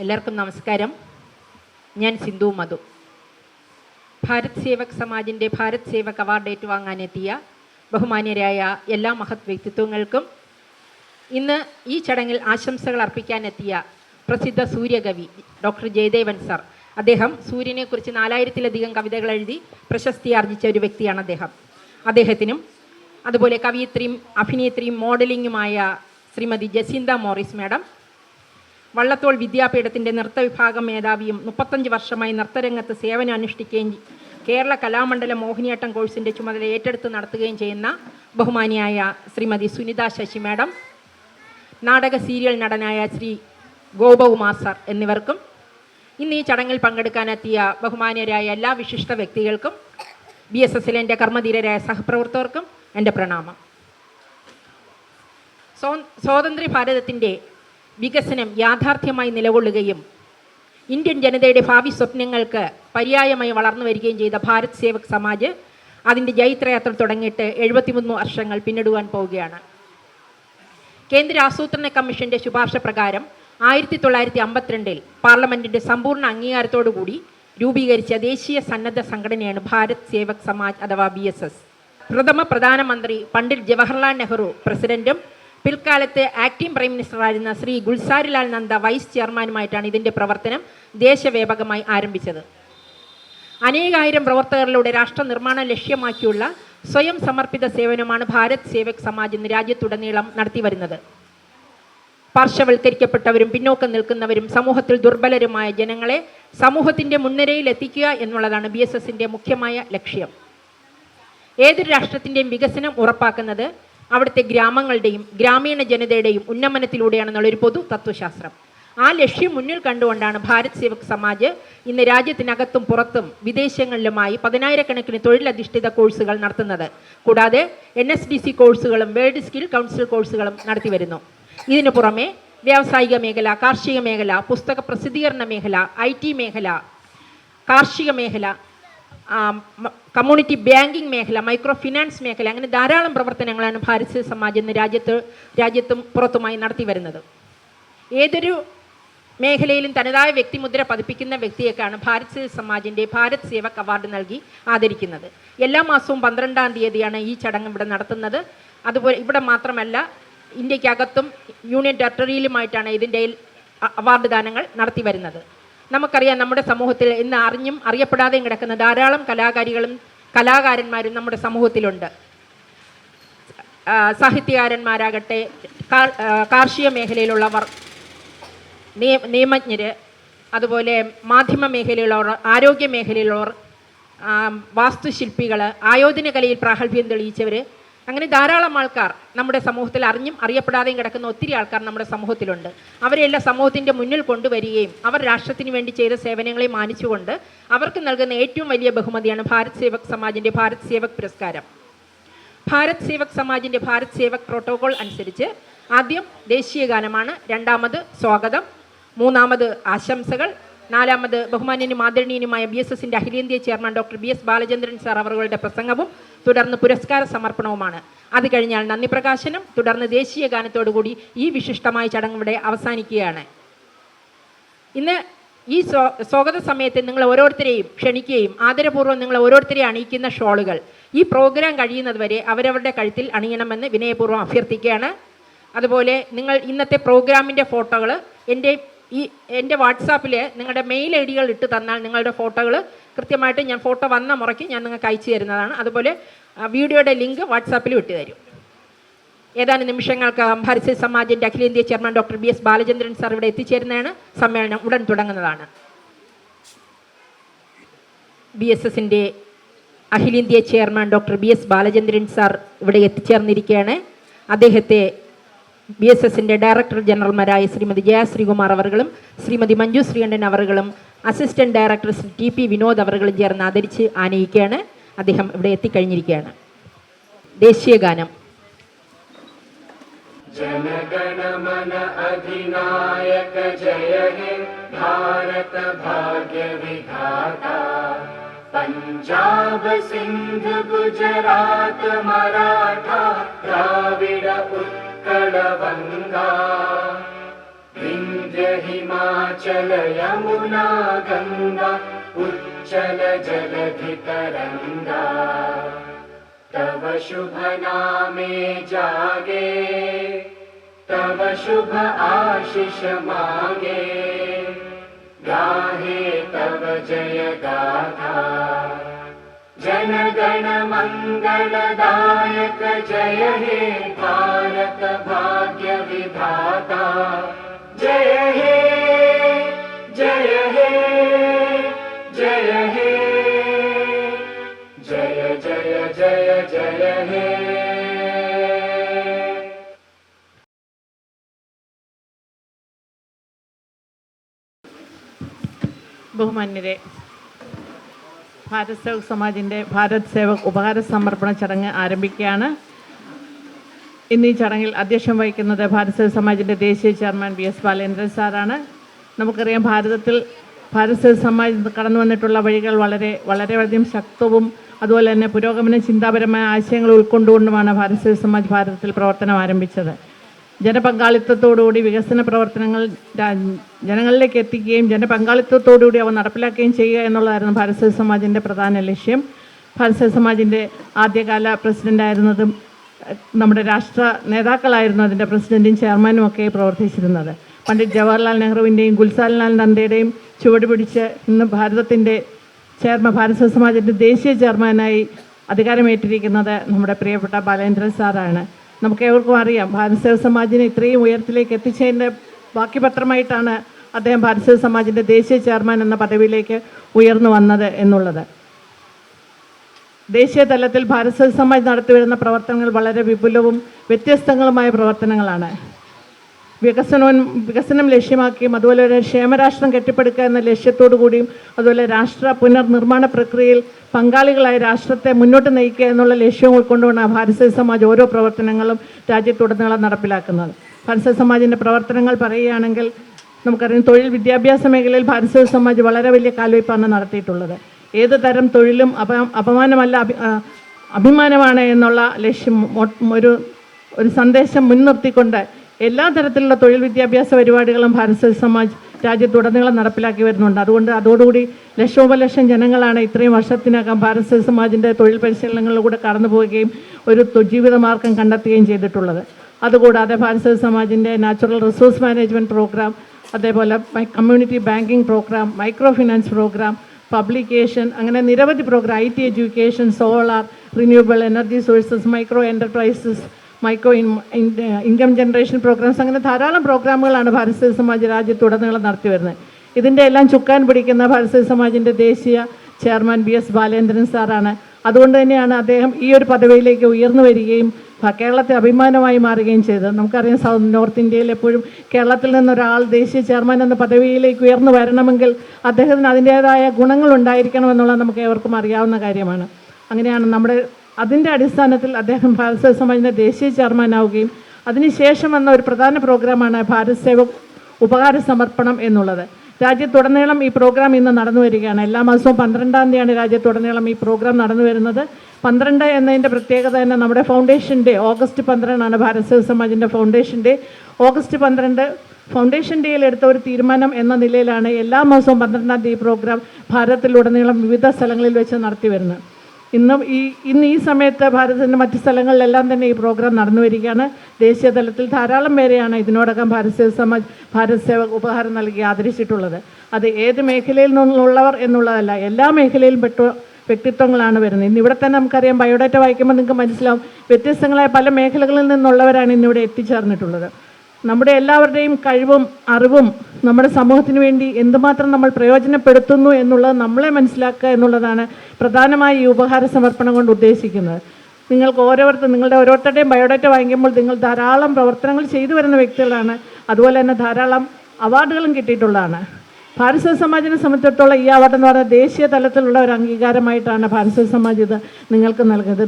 എല്ലാവർക്കും നമസ്കാരം. ഞാൻ സിന്ധു മധു. ഭാരത് സേവക് സമാജിൻ്റെ ഭാരത് സേവക് അവാർഡ് ഏറ്റുവാങ്ങാനെത്തിയ ബഹുമാന്യരായ എല്ലാ മഹത് വ്യക്തിത്വങ്ങൾക്കും ഇന്ന് ഈ ചടങ്ങിൽ ആശംസകൾ അർപ്പിക്കാനെത്തിയ പ്രസിദ്ധ സൂര്യകവി ഡോക്ടർ ജയദേവൻ സർ, അദ്ദേഹം സൂര്യനെക്കുറിച്ച് 4000-ലധികം കവിതകൾ എഴുതി പ്രശസ്തി ആർജിച്ച ഒരു വ്യക്തിയാണ് അദ്ദേഹത്തിനും അതുപോലെ കവിയത്രിയും അഭിനേത്രിയും മോഡലിംഗുമായ Shrimati Jacinta Morris madam, Vallathol വിദ്യാപീഠത്തിൻ്റെ നൃത്തവിഭാഗം മേധാവിയും 35 വർഷമായി നൃത്തരംഗത്ത് സേവനം അനുഷ്ഠിക്കുകയും കേരള കലാമണ്ഡലം മോഹിനിയാട്ടം കോഴ്സിൻ്റെ ചുമതല ഏറ്റെടുത്ത് നടത്തുകയും ചെയ്യുന്ന ബഹുമാനിയായ ശ്രീമതി സുനിത ശശി മാഡം, നാടക സീരിയൽ നടനായ ശ്രീ ഗോപകുമാർ സാർ എന്നിവർക്കും ഇന്ന് ഈ ചടങ്ങിൽ പങ്കെടുക്കാനെത്തിയ ബഹുമാന്യരായ എല്ലാ വിശിഷ്ട വ്യക്തികൾക്കും BSSലെ എൻ്റെ കർമ്മധീരരായ സഹപ്രവർത്തകർക്കും എൻ്റെ പ്രണാമം. സ്വാതന്ത്ര്യ ഭാരതത്തിൻ്റെ വികസനം യാഥാർത്ഥ്യമായി നിലകൊള്ളുകയും ഇന്ത്യൻ ജനതയുടെ ഭാവി സ്വപ്നങ്ങൾക്ക് പര്യായമായി വളർന്നു വരികയും ചെയ്ത ഭാരത് സേവക് സമാജ് അതിൻ്റെ ജൈത്രയാത്ര തുടങ്ങിയിട്ട് 73 വർഷങ്ങൾ പിന്നിടുവാൻ പോവുകയാണ്. കേന്ദ്ര ആസൂത്രണ കമ്മീഷൻ്റെ ശുപാർശ പ്രകാരം 1952 പാർലമെൻറ്റിൻ്റെ സമ്പൂർണ്ണ അംഗീകാരത്തോടുകൂടി രൂപീകരിച്ച ദേശീയ സന്നദ്ധ സംഘടനയാണ് ഭാരത് സേവക് സമാജ് അഥവാ BSS. പ്രഥമ പ്രധാനമന്ത്രി പണ്ഡിറ്റ് ജവഹർലാൽ നെഹ്റു പ്രസിഡന്റും പിൽക്കാലത്ത് ആക്ടിംഗ് പ്രൈം മിനിസ്റ്ററായിരുന്ന ശ്രീ ഗുൽസാരിലാൽ നന്ദ വൈസ് ചെയർമാനുമായിട്ടാണ് ഇതിൻ്റെ പ്രവർത്തനം ദേശവ്യാപകമായി ആരംഭിച്ചത്. അനേകായിരം പ്രവർത്തകരിലൂടെ രാഷ്ട്ര നിർമ്മാണം ലക്ഷ്യമാക്കിയുള്ള സ്വയം സമർപ്പിത സേവനമാണ് ഭാരത് സേവക് സമാജ് ഇന്ന് രാജ്യത്തുടനീളം നടത്തിവരുന്നത്. പാർശ്വവൽക്കരിക്കപ്പെട്ടവരും പിന്നോക്കം നിൽക്കുന്നവരും സമൂഹത്തിൽ ദുർബലരുമായ ജനങ്ങളെ സമൂഹത്തിൻ്റെ മുൻനിരയിൽ എത്തിക്കുക എന്നുള്ളതാണ് BSSൻ്റെ മുഖ്യമായ ലക്ഷ്യം. ഏതൊരു രാഷ്ട്രത്തിൻ്റെയും വികസനം ഉറപ്പാക്കുന്നത് അവിടുത്തെ ഗ്രാമങ്ങളുടെയും ഗ്രാമീണ ജനതയുടെയും ഉന്നമനത്തിലൂടെയാണെന്നുള്ളൊരു പൊതു തത്വശാസ്ത്രം. ആ ലക്ഷ്യം മുന്നിൽ കണ്ടുകൊണ്ടാണ് ഭാരത് സേവക് സമാജ് ഇന്ന് രാജ്യത്തിനകത്തും പുറത്തും വിദേശങ്ങളിലുമായി 10,000-കണക്കിന് തൊഴിലധിഷ്ഠിത കോഴ്സുകൾ നടത്തുന്നത്. കൂടാതെ NSDC കോഴ്സുകളും വേൾഡ് സ്കിൽ കൗൺസിൽ കോഴ്സുകളും നടത്തിവരുന്നു. ഇതിനു പുറമെ വ്യാവസായിക മേഖല, കാർഷിക മേഖല, പുസ്തക പ്രസിദ്ധീകരണ മേഖല, IT മേഖല, കാർഷിക മേഖല, കമ്മ്യൂണിറ്റി ബാങ്കിങ് മേഖല, മൈക്രോ ഫിനാൻസ് മേഖല, അങ്ങനെ ധാരാളം പ്രവർത്തനങ്ങളാണ് ഭാരത് സേവക് സമാജ് ഇന്ന് രാജ്യത്തും പുറത്തുമായി നടത്തി വരുന്നത്. ഏതൊരു മേഖലയിലും തനതായ വ്യക്തിമുദ്ര പതിപ്പിക്കുന്ന വ്യക്തിയേക്കാണ് ഭാരത് സേവക് സമാജിൻ്റെ ഭാരത് സേവക് അവാർഡ് നൽകി ആദരിക്കുന്നത്. എല്ലാ മാസവും 12-ാം തീയതിയാണ് ഈ ചടങ്ങ് ഇവിടെ നടത്തുന്നത്. അതുപോലെ ഇവിടെ മാത്രമല്ല, ഇന്ത്യക്കകത്തും യൂണിയൻ ടെറിട്ടറിയിലുമായിട്ടാണ് ഇതിൻ്റെ അവാർഡ് ദാനങ്ങൾ നടത്തി വരുന്നത്. നമുക്കറിയാം, നമ്മുടെ സമൂഹത്തിൽ ഇന്ന് അറിഞ്ഞും അറിയപ്പെടാതെയും കിടക്കുന്ന ധാരാളം കലാകാരന്മാരും നമ്മുടെ സമൂഹത്തിലുണ്ട്. സാഹിത്യകാരന്മാരാകട്ടെ, കാർഷിക മേഖലയിലുള്ളവർ, നിയമജ്ഞർ, അതുപോലെ മാധ്യമ മേഖലയിലുള്ളവർ, ആരോഗ്യ മേഖലയിലുള്ളവർ, വാസ്തുശില്പികൾ, ആയോധന കലയിൽ പ്രാഗൽഭ്യം തെളിയിച്ചവർ, അങ്ങനെ ധാരാളം ആൾക്കാർ നമ്മുടെ സമൂഹത്തിൽ അറിഞ്ഞും അറിയപ്പെടാതെയും കിടക്കുന്ന ഒത്തിരി ആൾക്കാർ നമ്മുടെ സമൂഹത്തിലുണ്ട്. അവരെല്ലാം സമൂഹത്തിൻ്റെ മുന്നിൽ കൊണ്ടുവരികയും അവർ രാഷ്ട്രത്തിന് വേണ്ടി ചെയ്ത സേവനങ്ങളെ മാനിച്ചുകൊണ്ട് അവർക്ക് നൽകുന്ന ഏറ്റവും വലിയ ബഹുമതിയാണ് ഭാരത് സേവക് സമാജിൻ്റെ ഭാരത് സേവക് പുരസ്കാരം. ഭാരത് സേവക് സമാജിൻ്റെ ഭാരത് സേവക് പ്രോട്ടോകോൾ അനുസരിച്ച് ആദ്യം ദേശീയ ഗാനമാണ്, രണ്ടാമത് സ്വാഗതം, മൂന്നാമത് ആശംസകൾ, നാലാമത് ബഹുമാന്യനും ആദരണീയനുമായ BSSൻ്റെ അഖിലേന്ത്യാ chairman doctor BS Balachandran sir അവരുടെ പ്രസംഗവും തുടർന്ന് പുരസ്കാര സമർപ്പണവുമാണ്. അത് കഴിഞ്ഞാൽ നന്ദി പ്രകാശനം, തുടർന്ന് ദേശീയ ഗാനത്തോടുകൂടി ഈ വിശിഷ്ടമായ ചടങ്ങ് ഇവിടെ അവസാനിക്കുകയാണ്. ഇന്ന് ഈ സ്വാഗത സമയത്ത് നിങ്ങൾ ഓരോരുത്തരെയും ക്ഷണിക്കുകയും ആദരപൂർവ്വം നിങ്ങൾ ഓരോരുത്തരെയും അണിയിക്കുന്ന ഷോളുകൾ ഈ പ്രോഗ്രാം കഴിയുന്നത് വരെ അവരവരുടെ കഴുത്തിൽ അണിയണമെന്ന് വിനയപൂർവ്വം അഭ്യർത്ഥിക്കുകയാണ്. അതുപോലെ നിങ്ങൾ ഇന്നത്തെ പ്രോഗ്രാമിൻ്റെ ഫോട്ടോകൾ എൻ്റെ വാട്സാപ്പിൽ നിങ്ങളുടെ മെയിൽ ID ഇട്ട് തന്നാൽ നിങ്ങളുടെ ഫോട്ടോകൾ കൃത്യമായിട്ട് ഞാൻ ഫോട്ടോ വന്ന മുറയ്ക്ക് ഞാൻ നിങ്ങൾക്ക് അയച്ചു തരുന്നതാണ്. അതുപോലെ വീഡിയോയുടെ ലിങ്ക് വാട്സാപ്പിൽ വിട്ടു തരും. ഏതാനും നിമിഷങ്ങൾക്ക് ഭാരത് സേവക് സമാജിൻ്റെ അഖിലേന്ത്യാ chairman doctor BS Balachandran sir ഇവിടെ എത്തിച്ചേരുന്നതാണ്. സമ്മേളനം ഉടൻ തുടങ്ങുന്നതാണ്. BSSൻ്റെ അഖിലേന്ത്യാ chairman doctor BS Balachandran sir ഇവിടെ എത്തിച്ചേർന്നിരിക്കുകയാണ്. അദ്ദേഹത്തെ BSSൻ്റെ ഡയറക്ടർ ജനറൽമാരായ ശ്രീമതി ജയ ശ്രീകുമാർ അവர்களுം ശ്രീമതി മഞ്ജു ശ്രീകണ്ഠൻ അവர்களுം അസിസ്റ്റന്റ് ഡയറക്ടർ TP വിനോദ് അവர்களுം ചേർന്ന് ആദരിച്ച് ആനയിക്കുകയാണ്. അദ്ദേഹം ഇവിടെ എത്തിക്കഴിഞ്ഞിരിക്കുകയാണ്. ദേശീയ ഗാനം. जनगणमन अधिनायक जय हे भारत भाग्य विधाता पंजाब सिंध गुजरात मराठा द्राविड उत्कल बंगा विंध्य विन्ध्य हिमाचल यमुना गङ्गा उच्चल जलधितरङ्गा तव शुभ नामे जागे तव शुभ आशीष मागे गाहे तव जय गाथा जन गण मंगलदायक जय हे भारत भाग्य विधाता जय हे जय हे जय हे जय जय जय जय हे ബഹുമാന്യരെ, ഭാരത് സേവക് സമാജിൻ്റെ ഭാരത് സേവക് ഉപഹാര സമർപ്പണ ചടങ്ങ് ആരംഭിക്കുകയാണ്. ഇന്ന് ഈ ചടങ്ങിൽ അധ്യക്ഷം വഹിക്കുന്നത് ഭാരത് സേവക് സമാജിൻ്റെ ദേശീയ ചെയർമാൻ BS ബാലേന്ദ്രൻ സാറാണ്. നമുക്കറിയാം, ഭാരതത്തിൽ ഭാരത് സേവക് സമാജ് കടന്നു വന്നിട്ടുള്ള വഴികൾ വളരെയധികം ശക്തവും അതുപോലെ തന്നെ പുരോഗമന ചിന്താപരമായ ആശയങ്ങൾ ഉൾക്കൊണ്ടുകൊണ്ടുമാണ് ഭാരത് സേവക് സമാജ് ഭാരതത്തിൽ പ്രവർത്തനം ആരംഭിച്ചത്. ജനപങ്കാളിത്തത്തോടുകൂടി വികസന പ്രവർത്തനങ്ങൾ ജനങ്ങളിലേക്ക് എത്തിക്കുകയും ജനപങ്കാളിത്തത്തോടുകൂടി അവ നടപ്പിലാക്കുകയും ചെയ്യുക എന്നുള്ളതായിരുന്നു ഭാരത് സേവക് സമാജിൻ്റെ പ്രധാന ലക്ഷ്യം. ഭാരത് സേവക് സമാജിൻ്റെ ആദ്യകാല പ്രസിഡൻ്റായിരുന്നതും നമ്മുടെ രാഷ്ട്ര നേതാക്കളായിരുന്നു അതിൻ്റെ പ്രസിഡൻറ്റും ചെയർമാനും ഒക്കെ പ്രവർത്തിച്ചിരുന്നത്. പണ്ഡിറ്റ് ജവഹർലാൽ നെഹ്റുവിൻ്റെയും ഗുൽസാൻലാൽ നന്ദയുടെയും ചുവട് പിടിച്ച് ഇന്ന് ഭാരതത്തിൻ്റെ ഭാരത് സേവക് സമാജിൻ്റെ ദേശീയ ചെയർമാനായി അധികാരമേറ്റിരിക്കുന്നത് നമ്മുടെ പ്രിയപ്പെട്ട ബാലേന്ദ്രൻ സാറാണ്. നമുക്ക് ഏവർക്കും അറിയാം, ഭാരത് സേവക് സമാജിനെ ഇത്രയും ഉയരത്തിലേക്ക് എത്തിച്ചതിൻ്റെ ബാക്കി പത്രമായിട്ടാണ് അദ്ദേഹം ഭാരത് സേവക് സമാജിൻ്റെ ദേശീയ ചെയർമാൻ എന്ന പദവിയിലേക്ക് ഉയർന്നു വന്നത് എന്നുള്ളത്. ദേശീയ തലത്തിൽ ഭാരത് സേവക് സമാജ് നടത്തിവരുന്ന പ്രവർത്തനങ്ങൾ വളരെ വിപുലവും വ്യത്യസ്തങ്ങളുമായ പ്രവർത്തനങ്ങളാണ്. വികസനം ലക്ഷ്യമാക്കിയും അതുപോലെ ഒരു ക്ഷേമരാഷ്ട്രം കെട്ടിപ്പടുക്കുക എന്ന ലക്ഷ്യത്തോടു കൂടിയും അതുപോലെ രാഷ്ട്ര പുനർനിർമ്മാണ പ്രക്രിയയിൽ പങ്കാളികളായ രാഷ്ട്രത്തെ മുന്നോട്ട് നയിക്കുക എന്നുള്ള ലക്ഷ്യം ഉൾക്കൊണ്ടുകൊണ്ടാണ് ഭാരത് സേവക് സമാജ് ഓരോ പ്രവർത്തനങ്ങളും രാജ്യത്തുടനീളം നടപ്പിലാക്കുന്നത്. ഭാരത് സേവക് സമാജിൻ്റെ പ്രവർത്തനങ്ങൾ പറയുകയാണെങ്കിൽ നമുക്കറിയാം, തൊഴിൽ വിദ്യാഭ്യാസ മേഖലയിൽ ഭാരത് സേവക് സമാജ് വളരെ വലിയ കാൽവയ്പ്പാണ് നടത്തിയിട്ടുള്ളത്. ഏത് തരം തൊഴിലും അപമാനമല്ല അഭിമാനമാണ് എന്നുള്ള ലക്ഷ്യം ഒരു സന്ദേശം മുൻനിർത്തിക്കൊണ്ട് എല്ലാ തരത്തിലുള്ള തൊഴിൽ വിദ്യാഭ്യാസ പരിപാടികളും ഭാരത് സേവക് സമാജ് രാജ്യത്തുടനീളം നടപ്പിലാക്കി വരുന്നുണ്ട്. അതോടുകൂടി ലക്ഷോപലക്ഷം ജനങ്ങളാണ് ഇത്രയും വർഷത്തിനകം ഭാരത് സേവക് സമാജിൻ്റെ തൊഴിൽ പരിശീലനങ്ങളിലൂടെ കടന്നു പോവുകയും ഒരു ജീവിതമാർഗം കണ്ടെത്തുകയും ചെയ്തിട്ടുള്ളത്. അതുകൂടാതെ ഭാരത് സേവക് സമാജിൻ്റെ നാച്ചുറൽ റിസോഴ്സ് മാനേജ്മെൻറ്റ് പ്രോഗ്രാം, അതേപോലെ community banking programme, micro finance programme, publication, അങ്ങനെ നിരവധി programme, IT education, solar, renewable energy sources, micro enterprises, micro income generation programmes, അങ്ങനെ ധാരാളം പ്രോഗ്രാമുകളാണ് ഭാരത് സേവക് സമാജ് രാജ്യത്തുടനീളം നടത്തി വരുന്നത്. ഇതിൻ്റെ എല്ലാം ചുക്കാൻ പിടിക്കുന്ന ഭാരത് സേവക് സമാജിൻ്റെ ദേശീയ ചെയർമാൻ BS ബാലേന്ദ്രൻ സാറാണ്. അതുകൊണ്ട് തന്നെയാണ് അദ്ദേഹം ഈ ഒരു പദവിയിലേക്ക് ഉയർന്നു വരികയും കേരളത്തെ അഭിമാനമായി മാറുകയും ചെയ്തത്. നമുക്കറിയാം, നോർത്ത് ഇന്ത്യയിൽ എപ്പോഴും കേരളത്തിൽ നിന്നൊരാൾ ദേശീയ ചെയർമാൻ എന്ന പദവിയിലേക്ക് ഉയർന്നു വരണമെങ്കിൽ അദ്ദേഹത്തിന് അതിൻ്റേതായ ഗുണങ്ങളുണ്ടായിരിക്കണമെന്നുള്ളത് നമുക്ക് ഏവർക്കും അറിയാവുന്ന കാര്യമാണ്. അങ്ങനെയാണ് അതിൻ്റെ അടിസ്ഥാനത്തിൽ അദ്ദേഹം ഭാരത് സേവക് സമാജിൻ്റെ ദേശീയ ചെയർമാനാവുകയും അതിനുശേഷം വന്ന ഒരു പ്രധാന പ്രോഗ്രാമാണ് ഭാരത് സേവക് ഉപഹാര സമർപ്പണം എന്നുള്ളത്. രാജ്യത്തുടനീളം ഈ പ്രോഗ്രാം ഇന്ന് നടന്നു വരികയാണ്. എല്ലാ മാസവും 12-ാം തീയതിയാണ് രാജ്യത്തുടനീളം ഈ പ്രോഗ്രാം നടന്നു വരുന്നത്. 12 എന്നതിൻ്റെ പ്രത്യേകത തന്നെ നമ്മുടെ foundation day August 12 Bharat Sevak സമാജിൻ്റെ ഫൗണ്ടേഷൻ ഡേ. ഓഗസ്റ്റ് 12 ഫൗണ്ടേഷൻ ഡേയിൽ എടുത്ത ഒരു തീരുമാനം എന്ന നിലയിലാണ് എല്ലാ മാസവും 12-ാം തീയതി പ്രോഗ്രാം ഭാരതത്തിലുടനീളം വിവിധ സ്ഥലങ്ങളിൽ വെച്ച് നടത്തി വരുന്നത്. ഇന്ന് ഈ സമയത്ത് ഭാരതത്തിൻ്റെ മറ്റ് സ്ഥലങ്ങളിലെല്ലാം തന്നെ ഈ പ്രോഗ്രാം നടന്നു വരികയാണ്. ദേശീയ തലത്തിൽ ധാരാളം പേരെയാണ് ഇതിനോടകം ഭാരത് സേവക് സമാജ് ഭാരത് സേവക് ഉപഹാരം നൽകി ആദരിച്ചിട്ടുള്ളത്. അത് ഏത് മേഖലയിൽ നിന്നുള്ളവർ എന്നുള്ളതല്ല, എല്ലാ മേഖലയിലും പെട്ട വ്യക്തിത്വങ്ങളാണ് വരുന്നത്. ഇന്ന് ഇവിടെ തന്നെ നമുക്കറിയാം, ബയോഡാറ്റ വായിക്കുമ്പോൾ നിങ്ങൾക്ക് മനസ്സിലാവും, വ്യത്യസ്തങ്ങളായ പല മേഖലകളിൽ നിന്നുള്ളവരാണ് ഇന്നിവിടെ എത്തിച്ചേർന്നിട്ടുള്ളത്. നമ്മുടെ എല്ലാവരുടെയും കഴിവും അറിവും നമ്മുടെ സമൂഹത്തിന് വേണ്ടി എന്തുമാത്രം നമ്മൾ പ്രയോജനപ്പെടുത്തുന്നു എന്നുള്ളത് നമ്മളെ മനസ്സിലാക്കുക എന്നുള്ളതാണ് പ്രധാനമായി ഈ ഉപഹാര സമർപ്പണം കൊണ്ട് ഉദ്ദേശിക്കുന്നത്. നിങ്ങളുടെ ഓരോരുത്തരുടെയും ബയോഡാറ്റ വാങ്ങിക്കുമ്പോൾ നിങ്ങൾ ധാരാളം പ്രവർത്തനങ്ങൾ ചെയ്തു വരുന്ന വ്യക്തികളാണ്. അതുപോലെ തന്നെ ധാരാളം അവാർഡുകളും കിട്ടിയിട്ടുള്ളതാണ്. ഭാരത് സേവക് സമാജിനെ സംബന്ധിച്ചിടത്തോളം ഈ അവാർഡ് എന്ന് പറയുന്നത് ദേശീയ തലത്തിലുള്ള ഒരു അംഗീകാരമായിട്ടാണ് ഭാരത് സേവക് സമാജ് ഇത് നിങ്ങൾക്ക് നൽകുന്നത്.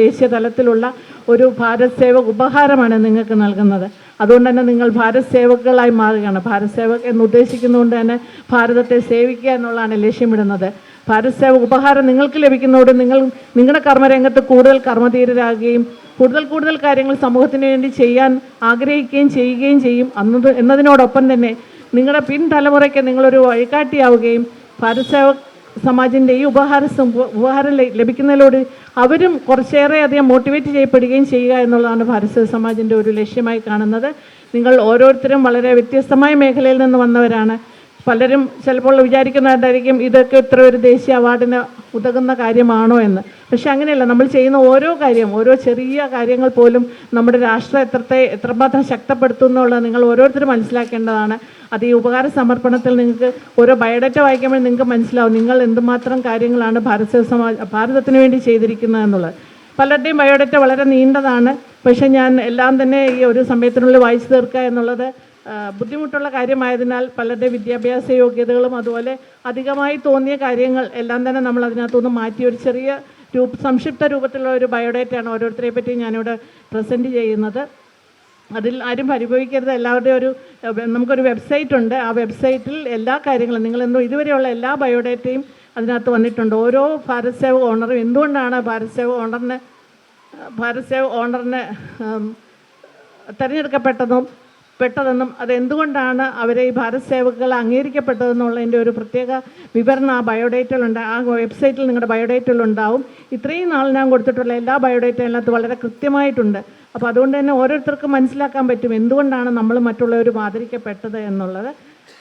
ദേശീയ തലത്തിലുള്ള ഒരു ഭാരത് സേവക് ഉപഹാരമാണ് നിങ്ങൾക്ക് നൽകുന്നത്. അതുകൊണ്ട് തന്നെ നിങ്ങൾ ഭാരത് സേവകുകളായി മാറുകയാണ്. ഭാരത് സേവക് എന്ന് ഉദ്ദേശിക്കുന്നതുകൊണ്ട് തന്നെ ഭാരതത്തെ സേവിക്കുക എന്നുള്ളതാണ് ലക്ഷ്യമിടുന്നത്. ഭാരത് സേവക് ഉപഹാരം നിങ്ങൾക്ക് ലഭിക്കുന്നതോടെ നിങ്ങളുടെ കർമ്മരംഗത്ത് കൂടുതൽ കർമ്മധീരരാകുകയും കൂടുതൽ കാര്യങ്ങൾ സമൂഹത്തിന് വേണ്ടി ചെയ്യാൻ ആഗ്രഹിക്കുകയും ചെയ്യുകയും ചെയ്യും എന്നതിനോടൊപ്പം തന്നെ നിങ്ങളുടെ പിൻതലമുറയ്ക്ക് നിങ്ങളൊരു വഴികാട്ടിയാവുകയും ഭാരത് സേവക് സമാജിൻ്റെ ഈ ഉപഹാരം ലഭിക്കുന്നതിലൂടെ അവരും കുറച്ചേറെ അധികം മോട്ടിവേറ്റ് ചെയ്യപ്പെടുകയും ചെയ്യുക എന്നുള്ളതാണ് ഭാരത് സേവക് സമാജിൻ്റെ ഒരു ലക്ഷ്യമായി കാണുന്നത്. നിങ്ങൾ ഓരോരുത്തരും വളരെ വ്യത്യസ്തമായ മേഖലയിൽ നിന്ന് വന്നവരാണ്. പലരും ചിലപ്പോൾ വിചാരിക്കുന്നതായിരിക്കും ഇതൊക്കെ ഇത്ര ഒരു ദേശീയ അവാർഡിന് ഉതകുന്ന കാര്യമാണോ എന്ന്. പക്ഷെ അങ്ങനെയല്ല. നമ്മൾ ചെയ്യുന്ന ഓരോ ചെറിയ കാര്യങ്ങൾ പോലും നമ്മുടെ രാഷ്ട്രം എത്രമാത്രം ശക്തിപ്പെടുത്തുന്നുള്ളത് നിങ്ങൾ ഓരോരുത്തരും മനസ്സിലാക്കേണ്ടതാണ്. അത് ഈ ഉപഹാര സമർപ്പണത്തിൽ നിങ്ങൾക്ക് ഓരോ ബയോഡേറ്റ വായിക്കുമ്പോൾ നിങ്ങൾക്ക് മനസ്സിലാവും നിങ്ങൾ എന്തുമാത്രം കാര്യങ്ങളാണ് ഭാരതത്തിന് വേണ്ടി ചെയ്തിരിക്കുന്നത് എന്നുള്ളത്. പലരുടെയും ബയോഡേറ്റ വളരെ നീണ്ടതാണ്. പക്ഷേ ഞാൻ എല്ലാം തന്നെ ഈ ഒരു സമയത്തിനുള്ളിൽ വായിച്ചു തീർക്കുക എന്നുള്ളത് ബുദ്ധിമുട്ടുള്ള കാര്യമായതിനാൽ പലരുടെ വിദ്യാഭ്യാസ യോഗ്യതകളും അതുപോലെ അധികമായി തോന്നിയ കാര്യങ്ങൾ എല്ലാം തന്നെ നമ്മൾ അതിനകത്തുനിന്ന് മാറ്റി ഒരു ചെറിയ സംക്ഷിപ്ത രൂപത്തിലുള്ള ഒരു ബയോഡേറ്റയാണ് ഓരോരുത്തരെ പറ്റി ഞാനിവിടെ പ്രസൻറ്റ് ചെയ്യുന്നത്. അതിൽ ആരും പരിഭവിക്കരുത്. എല്ലാവരുടെയും നമുക്കൊരു വെബ്സൈറ്റ് ഉണ്ട്. ആ വെബ്സൈറ്റിൽ എല്ലാ കാര്യങ്ങളും ഇതുവരെയുള്ള എല്ലാ ബയോഡേറ്റയും അതിനകത്ത് വന്നിട്ടുണ്ട്. ഓരോ ഭാരത് സേവക് ഓണറും എന്തുകൊണ്ടാണ് ഭാരത് സേവക് ഓണറിനെ തിരഞ്ഞെടുക്കപ്പെട്ടതെന്നും അതെന്തുകൊണ്ടാണ് അവരെ ഈ ഭാരത് സേവകൾ അംഗീകരിക്കപ്പെട്ടതെന്നുള്ളതിൻ്റെ ഒരു പ്രത്യേക വിവരണം ആ ബയോഡേറ്റയിലുണ്ട്. ആ വെബ്സൈറ്റിൽ നിങ്ങളുടെ ബയോഡേറ്റയിലുണ്ടാവും. ഇത്രയും നാൾ ഞാൻ കൊടുത്തിട്ടുള്ള എല്ലാ ബയോഡേറ്റയും അതിനകത്ത് വളരെ കൃത്യമായിട്ടുണ്ട്. അപ്പോൾ അതുകൊണ്ട് തന്നെ ഓരോരുത്തർക്കും മനസ്സിലാക്കാൻ പറ്റും എന്തുകൊണ്ടാണ് നമ്മൾ മറ്റുള്ളവർ ആദരിക്കപ്പെട്ടത് എന്നുള്ളത്.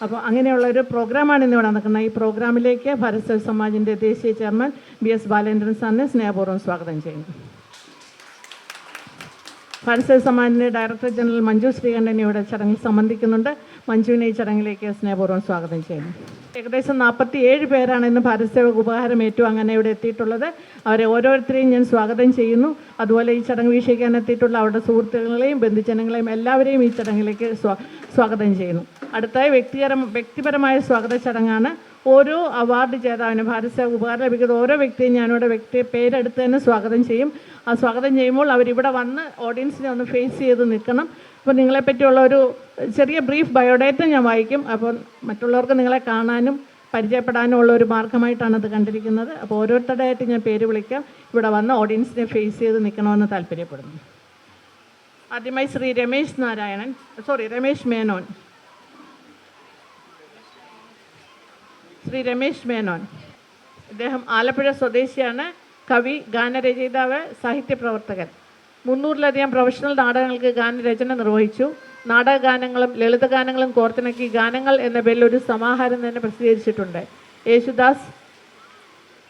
അപ്പോൾ അങ്ങനെയുള്ള ഒരു പ്രോഗ്രാമാണ് ഇന്നിവിടെ നടക്കുന്നത്. ഈ പ്രോഗ്രാമിലേക്ക് ഭാരത് സേവക് സമാജിൻ്റെ ദേശീയ ചെയർമാൻ BS ബാലേന്ദ്രൻ സാറിനെ സ്നേഹപൂർവ്വം സ്വാഗതം ചെയ്യുന്നു. ഭാരത് സേവക് സമാജിൻ്റെ ഡയറക്ടർ ജനറൽ മഞ്ജു ശ്രീകണ്ഠൻ ഇവിടെ ചടങ്ങിൽ സംബന്ധിക്കുന്നുണ്ട്. മഞ്ജുവിനെ ഈ ചടങ്ങിലേക്ക് സ്നേഹപൂർവ്വം സ്വാഗതം ചെയ്യുന്നു. ഏകദേശം 47 പേരാണ് ഇന്ന് ഭാരത് സേവക് ഉപഹാരം അങ്ങനെ ഇവിടെ എത്തിയിട്ടുള്ളത്. അവരെ ഓരോരുത്തരെയും ഞാൻ സ്വാഗതം ചെയ്യുന്നു. അതുപോലെ ഈ ചടങ്ങ് വീക്ഷിക്കാൻ എത്തിയിട്ടുള്ള അവരുടെ സുഹൃത്തുക്കളെയും ബന്ധുജനങ്ങളെയും എല്ലാവരെയും ഈ ചടങ്ങിലേക്ക് സ്വാഗതം ചെയ്യുന്നു. അടുത്തായി വ്യക്തിപരമായ സ്വാഗത ചടങ്ങാണ്. ഓരോ അവാർഡ് ജേതാവിനും ഭാരത് സേവക് ഉപഹാരം ലഭിക്കുന്ന ഓരോ വ്യക്തിയും ഞാനിവിടെ പേരെടുത്ത് തന്നെ സ്വാഗതം ചെയ്യും. ആ സ്വാഗതം ചെയ്യുമ്പോൾ അവരിവിടെ വന്ന് ഓഡിയൻസിനെ ഒന്ന് ഫേസ് ചെയ്ത് നിൽക്കണം. അപ്പോൾ നിങ്ങളെപ്പറ്റിയുള്ള ഒരു ചെറിയ ബ്രീഫ് ബയോഡേറ്റ ഞാൻ വായിക്കും. അപ്പോൾ മറ്റുള്ളവർക്ക് നിങ്ങളെ കാണാനും പരിചയപ്പെടാനും ഉള്ള ഒരു മാർഗമായിട്ടാണ് അത് കണ്ടിരിക്കുന്നത്. അപ്പോൾ ഓരോരുത്തരുടെയായിട്ട് ഞാൻ പേര് വിളിക്കാം. ഇവിടെ വന്ന് ഓഡിയൻസിനെ ഫേസ് ചെയ്ത് നിൽക്കണമെന്ന് താല്പര്യപ്പെടുന്നു. ആദ്യമായി ശ്രീ രമേശ് മേനോൻ. ശ്രീ രമേശ് മേനോൻ ഇദ്ദേഹം ആലപ്പുഴ സ്വദേശിയാണ്. കവി, ഗാനരചയിതാവ്, സാഹിത്യപ്രവർത്തകൻ. 300-ലധികം പ്രൊഫഷണൽ നാടകങ്ങൾക്ക് ഗാനരചന നിർവഹിച്ചു. നാടകഗാനങ്ങളും ലളിതഗാനങ്ങളും കോർത്തിണക്കി ഗാനങ്ങൾ എന്ന പേരിൽ ഒരു സമാഹാരം തന്നെ പ്രസിദ്ധീകരിച്ചിട്ടുണ്ട്. യേശുദാസ്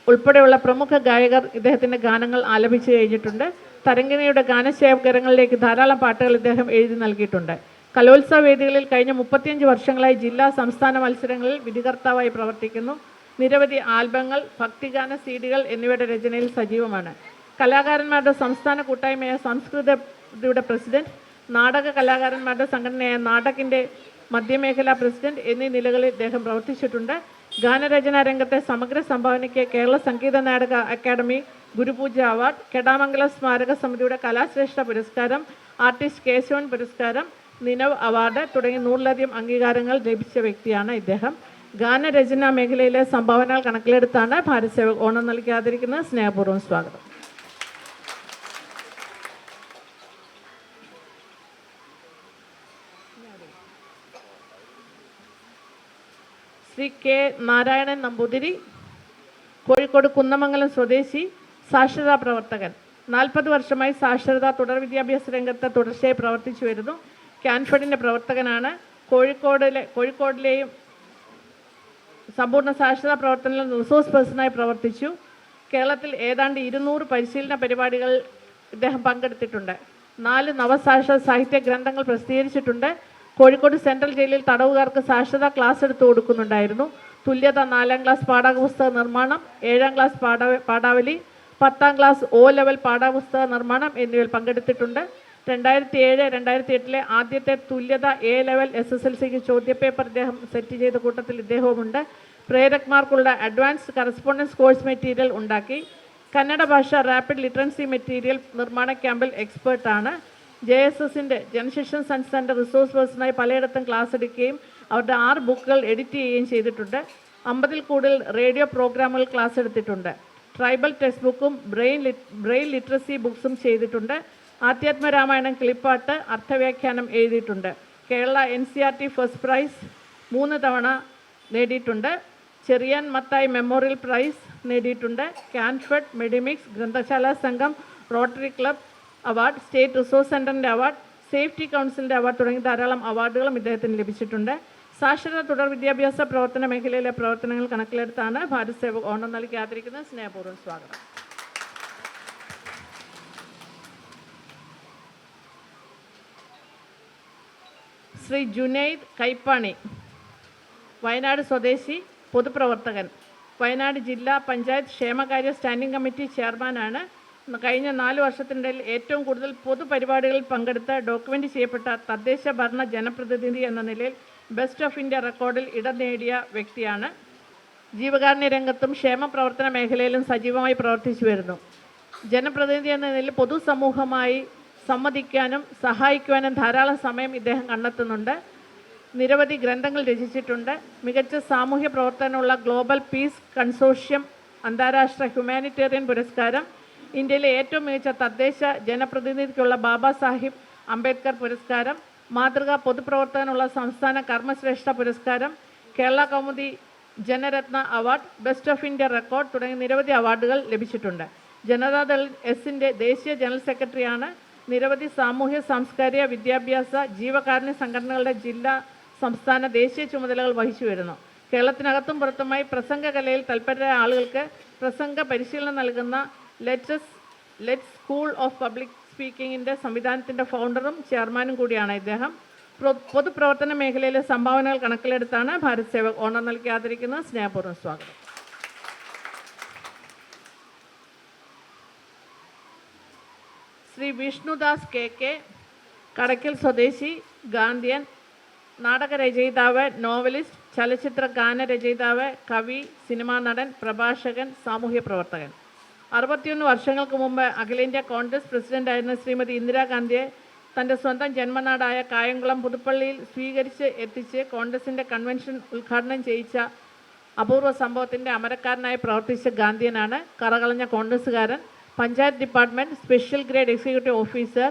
ഉൾപ്പെടെയുള്ള പ്രമുഖ ഗായകർ ഇദ്ദേഹത്തിൻ്റെ ഗാനങ്ങൾ ആലപിച്ചു കഴിഞ്ഞിട്ടുണ്ട്. തരംഗിണിയുടെ ഗാനശേഖരങ്ങളിലേക്ക് ധാരാളം പാട്ടുകൾ ഇദ്ദേഹം എഴുതി നൽകിയിട്ടുണ്ട്. കലോത്സവ വേദികളിൽ കഴിഞ്ഞ 35 വർഷങ്ങളായി ജില്ലാ സംസ്ഥാന മത്സരങ്ങളിൽ വിധികർത്താവായി പ്രവർത്തിക്കുന്നു. നിരവധി ആൽബങ്ങൾ, ഭക്തിഗാന CD-കൾ എന്നിവയുടെ രചനയിൽ സജീവമാണ്. കലാകാരന്മാരുടെ സംസ്ഥാന കൂട്ടായ്മയായ സംസ്കൃതയുടെ പ്രസിഡന്റ്, നാടക കലാകാരന്മാരുടെ സംഘടനയായ നാടകിൻ്റെ മധ്യമേഖലാ പ്രസിഡന്റ് എന്നീ നിലകളിൽ ഇദ്ദേഹം പ്രവർത്തിച്ചിട്ടുണ്ട്. ഗാനരചനാ രംഗത്തെ സമഗ്ര സംഭാവനയ്ക്ക് കേരള സംഗീത നാടക അക്കാദമി ഗുരുപൂജ അവാർഡ്, കെടാമംഗലം സ്മാരക സമിതിയുടെ കലാശ്രേഷ്ഠ പുരസ്കാരം, ആർട്ടിസ്റ്റ് കേശവൻ പുരസ്കാരം, നിനവ് അവാർഡ് തുടങ്ങി 100-ലധികം അംഗീകാരങ്ങൾ ലഭിച്ച വ്യക്തിയാണ് ഇദ്ദേഹം. ഗാനരചനാ മേഖലയിലെ സംഭാവനകൾ കണക്കിലെടുത്താണ് ഭാരത് സേവക് ഓണം നൽകി ആദരിക്കുന്നത്. സ്നേഹപൂർവ്വം സ്വാഗതം. ശ്രീ K. നാരായണൻ നമ്പൂതിരി, കോഴിക്കോട് കുന്നമംഗലം സ്വദേശി, സാക്ഷരതാ പ്രവർത്തകൻ. 40 വർഷമായി സാക്ഷരതാ തുടർ വിദ്യാഭ്യാസ രംഗത്ത് തുടർച്ചയായി പ്രവർത്തിച്ചു വരുന്നു. കാൻഫഡിൻ്റെ പ്രവർത്തകനാണ്. കോഴിക്കോടിലെയും സമ്പൂർണ്ണ സാക്ഷരതാ പ്രവർത്തനത്തിൽ റിസോഴ്സ് പേഴ്സണായി പ്രവർത്തിച്ചു. കേരളത്തിൽ ഏതാണ്ട് 200 പരിശീലന പരിപാടികൾ ഇദ്ദേഹം പങ്കെടുത്തിട്ടുണ്ട്. 4 നവസാക്ഷര സാഹിത്യ ഗ്രന്ഥങ്ങൾ പ്രസിദ്ധീകരിച്ചിട്ടുണ്ട്. കോഴിക്കോട് സെൻട്രൽ ജയിലിൽ തടവുകാർക്ക് സാക്ഷരതാ ക്ലാസ് എടുത്തു കൊടുക്കുന്നുണ്ടായിരുന്നു. തുല്യത 4ാം ക്ലാസ് പാഠപുസ്തക നിർമ്മാണം, 7ാം ക്ലാസ് പാഠാവലി, 10ാം ക്ലാസ് O ലെവൽ പാഠപുസ്തക നിർമ്മാണം എന്നിവയിൽ പങ്കെടുത്തിട്ടുണ്ട്. 2007-2008 ആദ്യത്തെ തുല്യത A ലെവൽ SSLCക്ക് ചോദ്യപേപ്പർ ഇദ്ദേഹം സെറ്റ് ചെയ്ത കൂട്ടത്തിൽ ഇദ്ദേഹവുമുണ്ട്. പ്രേരക്മാർക്കുള്ള അഡ്വാൻസ്ഡ് കറസ്പോണ്ടൻസ് കോഴ്സ് മെറ്റീരിയൽ ഉണ്ടാക്കി. കന്നഡ ഭാഷ റാപ്പിഡ് ലിറ്ററൻസി മെറ്റീരിയൽ നിർമ്മാണ ക്യാമ്പിൽ എക്സ്പേർട്ടാണ്. JSSൻ്റെ ജനശിക്ഷൻ സെൻറ്റർ റിസോഴ്സ് പേഴ്സണായി പലയിടത്തും ക്ലാസ് എടുക്കുകയും അവരുടെ 6 ബുക്കുകൾ എഡിറ്റ് ചെയ്യുകയും ചെയ്തിട്ടുണ്ട്. 50-ൽ കൂടുതൽ റേഡിയോ പ്രോഗ്രാമുകൾ ക്ലാസ് എടുത്തിട്ടുണ്ട്. ട്രൈബൽ ടെക്സ്റ്റ് ബുക്കും ബ്രെയിൻ ലിറ്ററസി ബുക്സും ചെയ്തിട്ടുണ്ട്. ആധ്യാത്മരാമായണം കിളിപ്പാട്ട് അർത്ഥവ്യാഖ്യാനം എഴുതിയിട്ടുണ്ട്. കേരള NCERT ഫസ്റ്റ് പ്രൈസ് 3 തവണ നേടിയിട്ടുണ്ട്. ചെറിയാൻ മത്തായി മെമ്മോറിയൽ പ്രൈസ് നേടിയിട്ടുണ്ട്. കാൻഫെഡ്, മെഡിമിക്സ്, ഗ്രന്ഥശാല സംഘം, rotary club award, state resource സെൻ്ററിൻ്റെ അവാർഡ്, സേഫ്റ്റി കൗൺസിലിൻ്റെ അവാർഡ് തുടങ്ങി ധാരാളം അവാർഡുകളും ഇദ്ദേഹത്തിന് ലഭിച്ചിട്ടുണ്ട്. സാക്ഷരത തുടർ വിദ്യാഭ്യാസ പ്രവർത്തന മേഖലയിലെ പ്രവർത്തനങ്ങൾ കണക്കിലെടുത്താണ് ഭാരത് സേവക് ഓണം നൽകി ആദരിക്കുന്നത്. സ്നേഹപൂർവ്വം സ്വാഗതം. ശ്രീ ജുനൈദ് കൈപ്പാണി, വയനാട് സ്വദേശി, പൊതുപ്രവർത്തകൻ, വയനാട് ജില്ലാ പഞ്ചായത്ത് ക്ഷേമകാര്യ സ്റ്റാൻഡിംഗ് കമ്മിറ്റി ചെയർമാനാണ്. കഴിഞ്ഞ 4 വർഷത്തിനിടയിൽ ഏറ്റവും കൂടുതൽ പൊതുപരിപാടികളിൽ പങ്കെടുത്ത് ഡോക്യുമെൻ്റ് ചെയ്യപ്പെട്ട തദ്ദേശ ഭരണ ജനപ്രതിനിധി എന്ന നിലയിൽ ബെസ്റ്റ് ഓഫ് ഇന്ത്യ റെക്കോർഡിൽ ഇടം നേടിയ വ്യക്തിയാണ്. ജീവകാരുണ്യ രംഗത്തും ക്ഷേമ പ്രവർത്തന മേഖലയിലും സജീവമായി പ്രവർത്തിച്ചു വരുന്നു. ജനപ്രതിനിധി എന്ന നിലയിൽ പൊതുസമൂഹമായി സംവദിക്കാനും സഹായിക്കുവാനും ധാരാളം സമയം ഇദ്ദേഹം കണ്ടെത്തുന്നുണ്ട്. നിരവധി ഗ്രന്ഥങ്ങൾ രചിച്ചിട്ടുണ്ട്. മികച്ച സാമൂഹ്യ പ്രവർത്തനമുള്ള ഗ്ലോബൽ പീസ് കൺസോർഷ്യം അന്താരാഷ്ട്ര ഹ്യൂമാനിറ്റേറിയൻ പുരസ്കാരം, ഇന്ത്യയിലെ ഏറ്റവും മികച്ച തദ്ദേശ ജനപ്രതിനിധിക്കുള്ള ബാബാ സാഹിബ് അംബേദ്കർ പുരസ്കാരം, മാതൃകാ പൊതുപ്രവർത്തകനുള്ള സംസ്ഥാന കർമ്മശ്രേഷ്ഠ പുരസ്കാരം, Kerala Kaumudi Janaratna award, best of India record തുടങ്ങി നിരവധി അവാർഡുകൾ ലഭിച്ചിട്ടുണ്ട്. ജനതാദൾ എസിൻ്റെ ദേശീയ ജനറൽ സെക്രട്ടറിയാണ്. നിരവധി സാമൂഹ്യ സാംസ്കാരിക വിദ്യാഭ്യാസ ജീവകാരുണ്യ സംഘടനകളുടെ ജില്ലാ സംസ്ഥാന ദേശീയ ചുമതലകൾ വഹിച്ചു വരുന്നു. കേരളത്തിനകത്തും പുറത്തുമായി പ്രസംഗകലയിൽ തൽപരരായ ആളുകൾക്ക് പ്രസംഗ പരിശീലനം നൽകുന്ന ലെറ്റ്സ് സ്കൂൾ ഓഫ് പബ്ലിക് സ്പീക്കിങ്ങിൻ്റെ സംവിധാനത്തിൻ്റെ ഫൗണ്ടറും ചെയർമാനും കൂടിയാണ് ഇദ്ദേഹം. പൊതുപ്രവർത്തന മേഖലയിലെ സംഭാവനകൾ കണക്കിലെടുത്താണ് ഭാരത് സേവക് ഓണം നൽകി ആദരിക്കുന്നത്. സ്നേഹപൂർവ്വം സ്വാഗതം. ശ്രീ വിഷ്ണുദാസ് KK, കടയ്ക്കൽ സ്വദേശി, ഗാന്ധിയൻ, നാടകരചയിതാവ്, നോവലിസ്റ്റ്, ചലച്ചിത്ര ഗാനരചയിതാവ്, കവി, സിനിമാ നടൻ, പ്രഭാഷകൻ, സാമൂഹ്യ പ്രവർത്തകൻ. 61 വർഷങ്ങൾക്ക് മുമ്പ് അഖിലേന്ത്യാ കോൺഗ്രസ് പ്രസിഡൻ്റായിരുന്ന ശ്രീമതി ഇന്ദിരാഗാന്ധിയെ തൻ്റെ സ്വന്തം ജന്മനാടായ കായംകുളം പുതുപ്പള്ളിയിൽ സ്വീകരിച്ച് എത്തിച്ച് കോൺഗ്രസിൻ്റെ കൺവെൻഷൻ ഉദ്ഘാടനം ചെയ്യിച്ച അപൂർവ സംഭവത്തിൻ്റെ അമരക്കാരനായി പ്രവർത്തിച്ച ഗാന്ധിയനാണ്. കറകളഞ്ഞ കോൺഗ്രസ്സുകാരൻ, panchayat department special grade executive officer,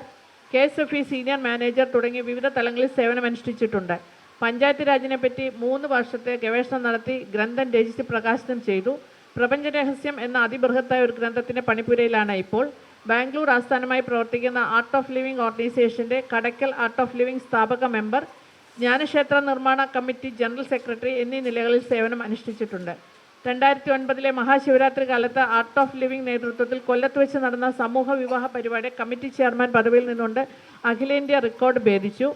KSFE senior manager തുടങ്ങി വിവിധ തലങ്ങളിൽ സേവനമനുഷ്ഠിച്ചിട്ടുണ്ട്. പഞ്ചായത്ത് രാജിനെപ്പറ്റി 3 വർഷത്തെ ഗവേഷണം നടത്തി ഗ്രന്ഥം രചിച്ച് പ്രകാശനം ചെയ്തു. പ്രപഞ്ചരഹസ്യം എന്ന അതിബൃഹത്തായ ഒരു ഗ്രന്ഥത്തിൻ്റെ പണിപ്പുരയിലാണ് ഇപ്പോൾ. ബാംഗ്ലൂർ ആസ്ഥാനമായി പ്രവർത്തിക്കുന്ന ആർട്ട് ഓഫ് ലിവിംഗ് ഓർഗനൈസേഷൻ്റെ കടയ്ക്കൽ ആർട്ട് ഓഫ് ലിവിംഗ് സ്ഥാപക മെമ്പർ, ജ്ഞാനക്ഷേത്ര നിർമ്മാണ കമ്മിറ്റി ജനറൽ സെക്രട്ടറി എന്നീ നിലകളിൽ സേവനം അനുഷ്ഠിച്ചിട്ടുണ്ട്. 2009 മഹാശിവരാത്രി കാലത്ത് ആർട്ട് ഓഫ് ലിവിംഗ് നേതൃത്വത്തിൽ കൊല്ലത്ത് വെച്ച് നടന്ന സമൂഹ വിവാഹ പരിപാടി കമ്മിറ്റി ചെയർമാൻ പദവിയിൽ നിന്നുകൊണ്ട് അഖിലേന്ത്യാ റെക്കോർഡ് ഭേദിച്ചു.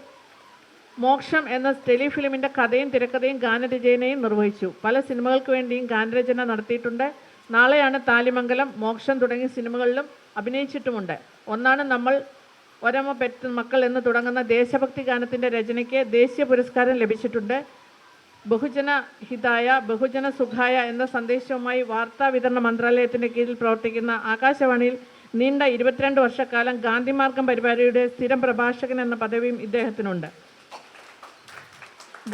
മോക്ഷം എന്ന ടെലിഫിലിമിൻ്റെ കഥയും തിരക്കഥയും ഗാനരചനയും നിർവഹിച്ചു. പല സിനിമകൾക്ക് വേണ്ടിയും ഗാനരചന നടത്തിയിട്ടുണ്ട്. നാളെയാണ് താലിമംഗലം, മോക്ഷം തുടങ്ങിയ സിനിമകളിലും അഭിനയിച്ചിട്ടുമുണ്ട്. ഒന്നാണ് നമ്മൾ ഒരമ്മ പെറ്റ മക്കൾ എന്ന് തുടങ്ങുന്ന ദേശഭക്തി ഗാനത്തിൻ്റെ രചനയ്ക്ക് ദേശീയ പുരസ്കാരം ലഭിച്ചിട്ടുണ്ട്. ബഹുജന ഹിതായ ബഹുജന സുഖായ എന്ന സന്ദേശവുമായി വാർത്താ വിതരണ മന്ത്രാലയത്തിൻ്റെ കീഴിൽ പ്രവർത്തിക്കുന്ന ആകാശവാണിയിൽ നീണ്ട 22 വർഷക്കാലം ഗാന്ധിമാർഗം പരിപാടിയുടെ സ്ഥിരം പ്രഭാഷകൻ എന്ന പദവിയും ഇദ്ദേഹത്തിനുണ്ട്.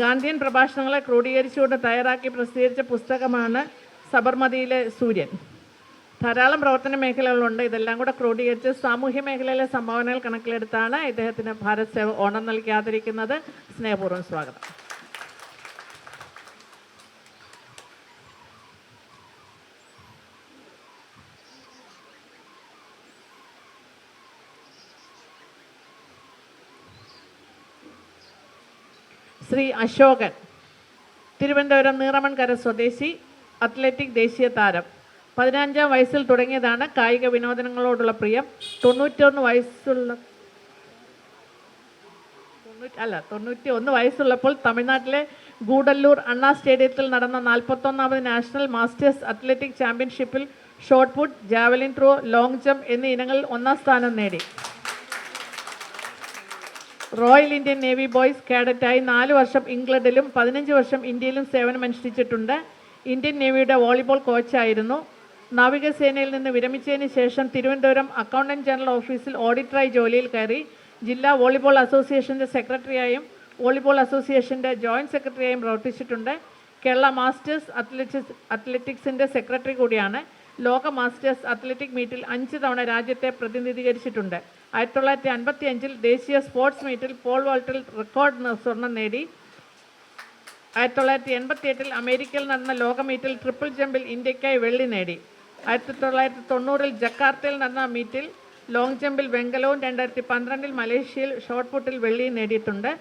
ഗാന്ധിയൻ പ്രഭാഷണങ്ങളെ ക്രോഡീകരിച്ചുകൊണ്ട് തയ്യാറാക്കി പ്രസിദ്ധീകരിച്ച പുസ്തകമാണ് സബർമതിയിലെ സൂര്യൻ. ധാരാളം പ്രവർത്തന മേഖലകളുണ്ട്. ഇതെല്ലാം കൂടെ ക്രോഡീകരിച്ച് സാമൂഹ്യ മേഖലയിലെ സംഭാവനകൾ കണക്കിലെടുത്താണ് ഇദ്ദേഹത്തിന് ഭാരത് സേവക് ഓണം നൽകി ആദരിക്കുന്നത്. സ്നേഹപൂർവ്വം സ്വാഗതം. ശ്രീ അശോകൻ, തിരുവനന്തപുരം നീറമൺകര സ്വദേശി, അത്ലറ്റിക് ദേശീയ താരം. 15-ാം വയസ്സിൽ തുടങ്ങിയതാണ് കായിക വിനോദങ്ങളോടുള്ള പ്രിയം. 91 വയസ്സുള്ളപ്പോൾ തമിഴ്നാട്ടിലെ ഗൂഡല്ലൂർ അണ്ണാ സ്റ്റേഡിയത്തിൽ നടന്ന 41ാമത് നാഷണൽ മാസ്റ്റേഴ്സ് അത്ലറ്റിക് ചാമ്പ്യൻഷിപ്പിൽ shot put, javelin throw, long jump എന്നീ ഇനങ്ങളിൽ 1ാം സ്ഥാനം നേടി. റോയൽ ഇന്ത്യൻ നേവി ബോയ്സ് കേഡറ്റായി 4 വർഷം ഇംഗ്ലണ്ടിലും 15 വർഷം ഇന്ത്യയിലും സേവനമനുഷ്ഠിച്ചിട്ടുണ്ട്. Indian നേവിയുടെ volleyball കോച്ചായിരുന്നു. നാവികസേനയിൽ നിന്ന് വിരമിച്ചതിന് ശേഷം തിരുവനന്തപുരം അക്കൗണ്ടന്റ് ജനറൽ ഓഫീസിൽ ഓഡിറ്ററായി ജോലിയിൽ കയറി. ജില്ലാ വോളിബോൾ അസോസിയേഷൻ്റെ സെക്രട്ടറിയായും വോളിബോൾ അസോസിയേഷൻ്റെ ജോയിൻറ്റ് സെക്രട്ടറിയായും പ്രവർത്തിച്ചിട്ടുണ്ട്. കേരള മാസ്റ്റേഴ്സ് അത്ലറ്റിക്സിൻ്റെ സെക്രട്ടറി കൂടിയാണ്. ലോക മാസ്റ്റേഴ്സ് അത്ലറ്റിക് മീറ്റിൽ 5 തവണ രാജ്യത്തെ പ്രതിനിധീകരിച്ചിട്ടുണ്ട്. 1955 ദേശീയ സ്പോർട്സ് മീറ്റിൽ പോൾ വോൾട്ടിൽ റെക്കോർഡ് സ്വർണം നേടി. 1988 അമേരിക്കയിൽ നടന്ന ലോക മീറ്റിൽ ട്രിപ്പിൾ ജമ്പിൽ ഇന്ത്യക്കായി വെള്ളി നേടി. 1990 ജക്കാർത്തയിൽ നടന്ന മീറ്റിൽ ലോങ് ജമ്പിൽ വെങ്കലവും 2012 മലേഷ്യയിൽ ഷോട്ട് പുട്ടിൽ വെള്ളിയും നേടിയിട്ടുണ്ട്.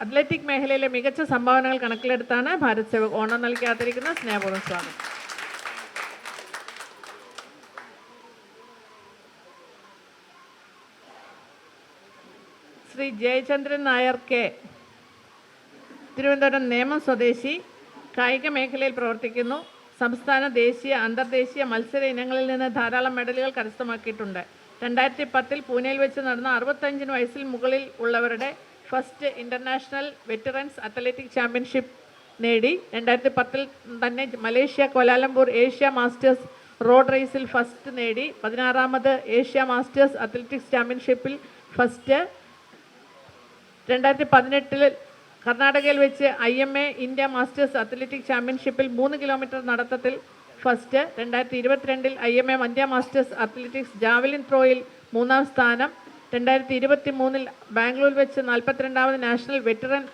അത്ലറ്റിക് മേഖലയിലെ മികച്ച സംഭാവനകൾ കണക്കിലെടുത്താണ് ഭാരത് സേവക് ഓണം നൽകി ആദരിക്കുന്ന സ്നേഹപൂർവ്വം സ്വാഗതം. ശ്രീ ജയചന്ദ്രൻ നായർ കെ, തിരുവനന്തപുരം നേമം സ്വദേശി, കായിക മേഖലയിൽ പ്രവർത്തിക്കുന്നു. സംസ്ഥാന, ദേശീയ, അന്തർദേശീയ മത്സര ഇനങ്ങളിൽ നിന്ന് ധാരാളം മെഡലുകൾ കരസ്ഥമാക്കിയിട്ടുണ്ട്. 2010 പൂനെയിൽ വെച്ച് നടന്ന 65 വയസ്സിൽ മുകളിൽ ഉള്ളവരുടെ first international veterans athletic championship നേടി. 2010 തന്നെ Malaysia Kuala Lumpur Asia masters road റേസിൽ ഫസ്റ്റ് നേടി. 16ാമത് ഏഷ്യ മാസ്റ്റേഴ്സ് അത്ലറ്റിക്സ് ചാമ്പ്യൻഷിപ്പിൽ ഫസ്റ്റ്. 2018 കർണാടകയിൽ വെച്ച് IMA ഇന്ത്യ മാസ്റ്റേഴ്സ് അത്ലറ്റിക് ചാമ്പ്യൻഷിപ്പിൽ 3 കിലോമീറ്റർ നടത്തത്തിൽ first. 2022 IMA India masters athletics javelin ത്രോയിൽ 3ാം സ്ഥാനം. 2023 ബാംഗ്ലൂരിൽ വെച്ച് 42ാമത് നാഷണൽ വെറ്ററൻ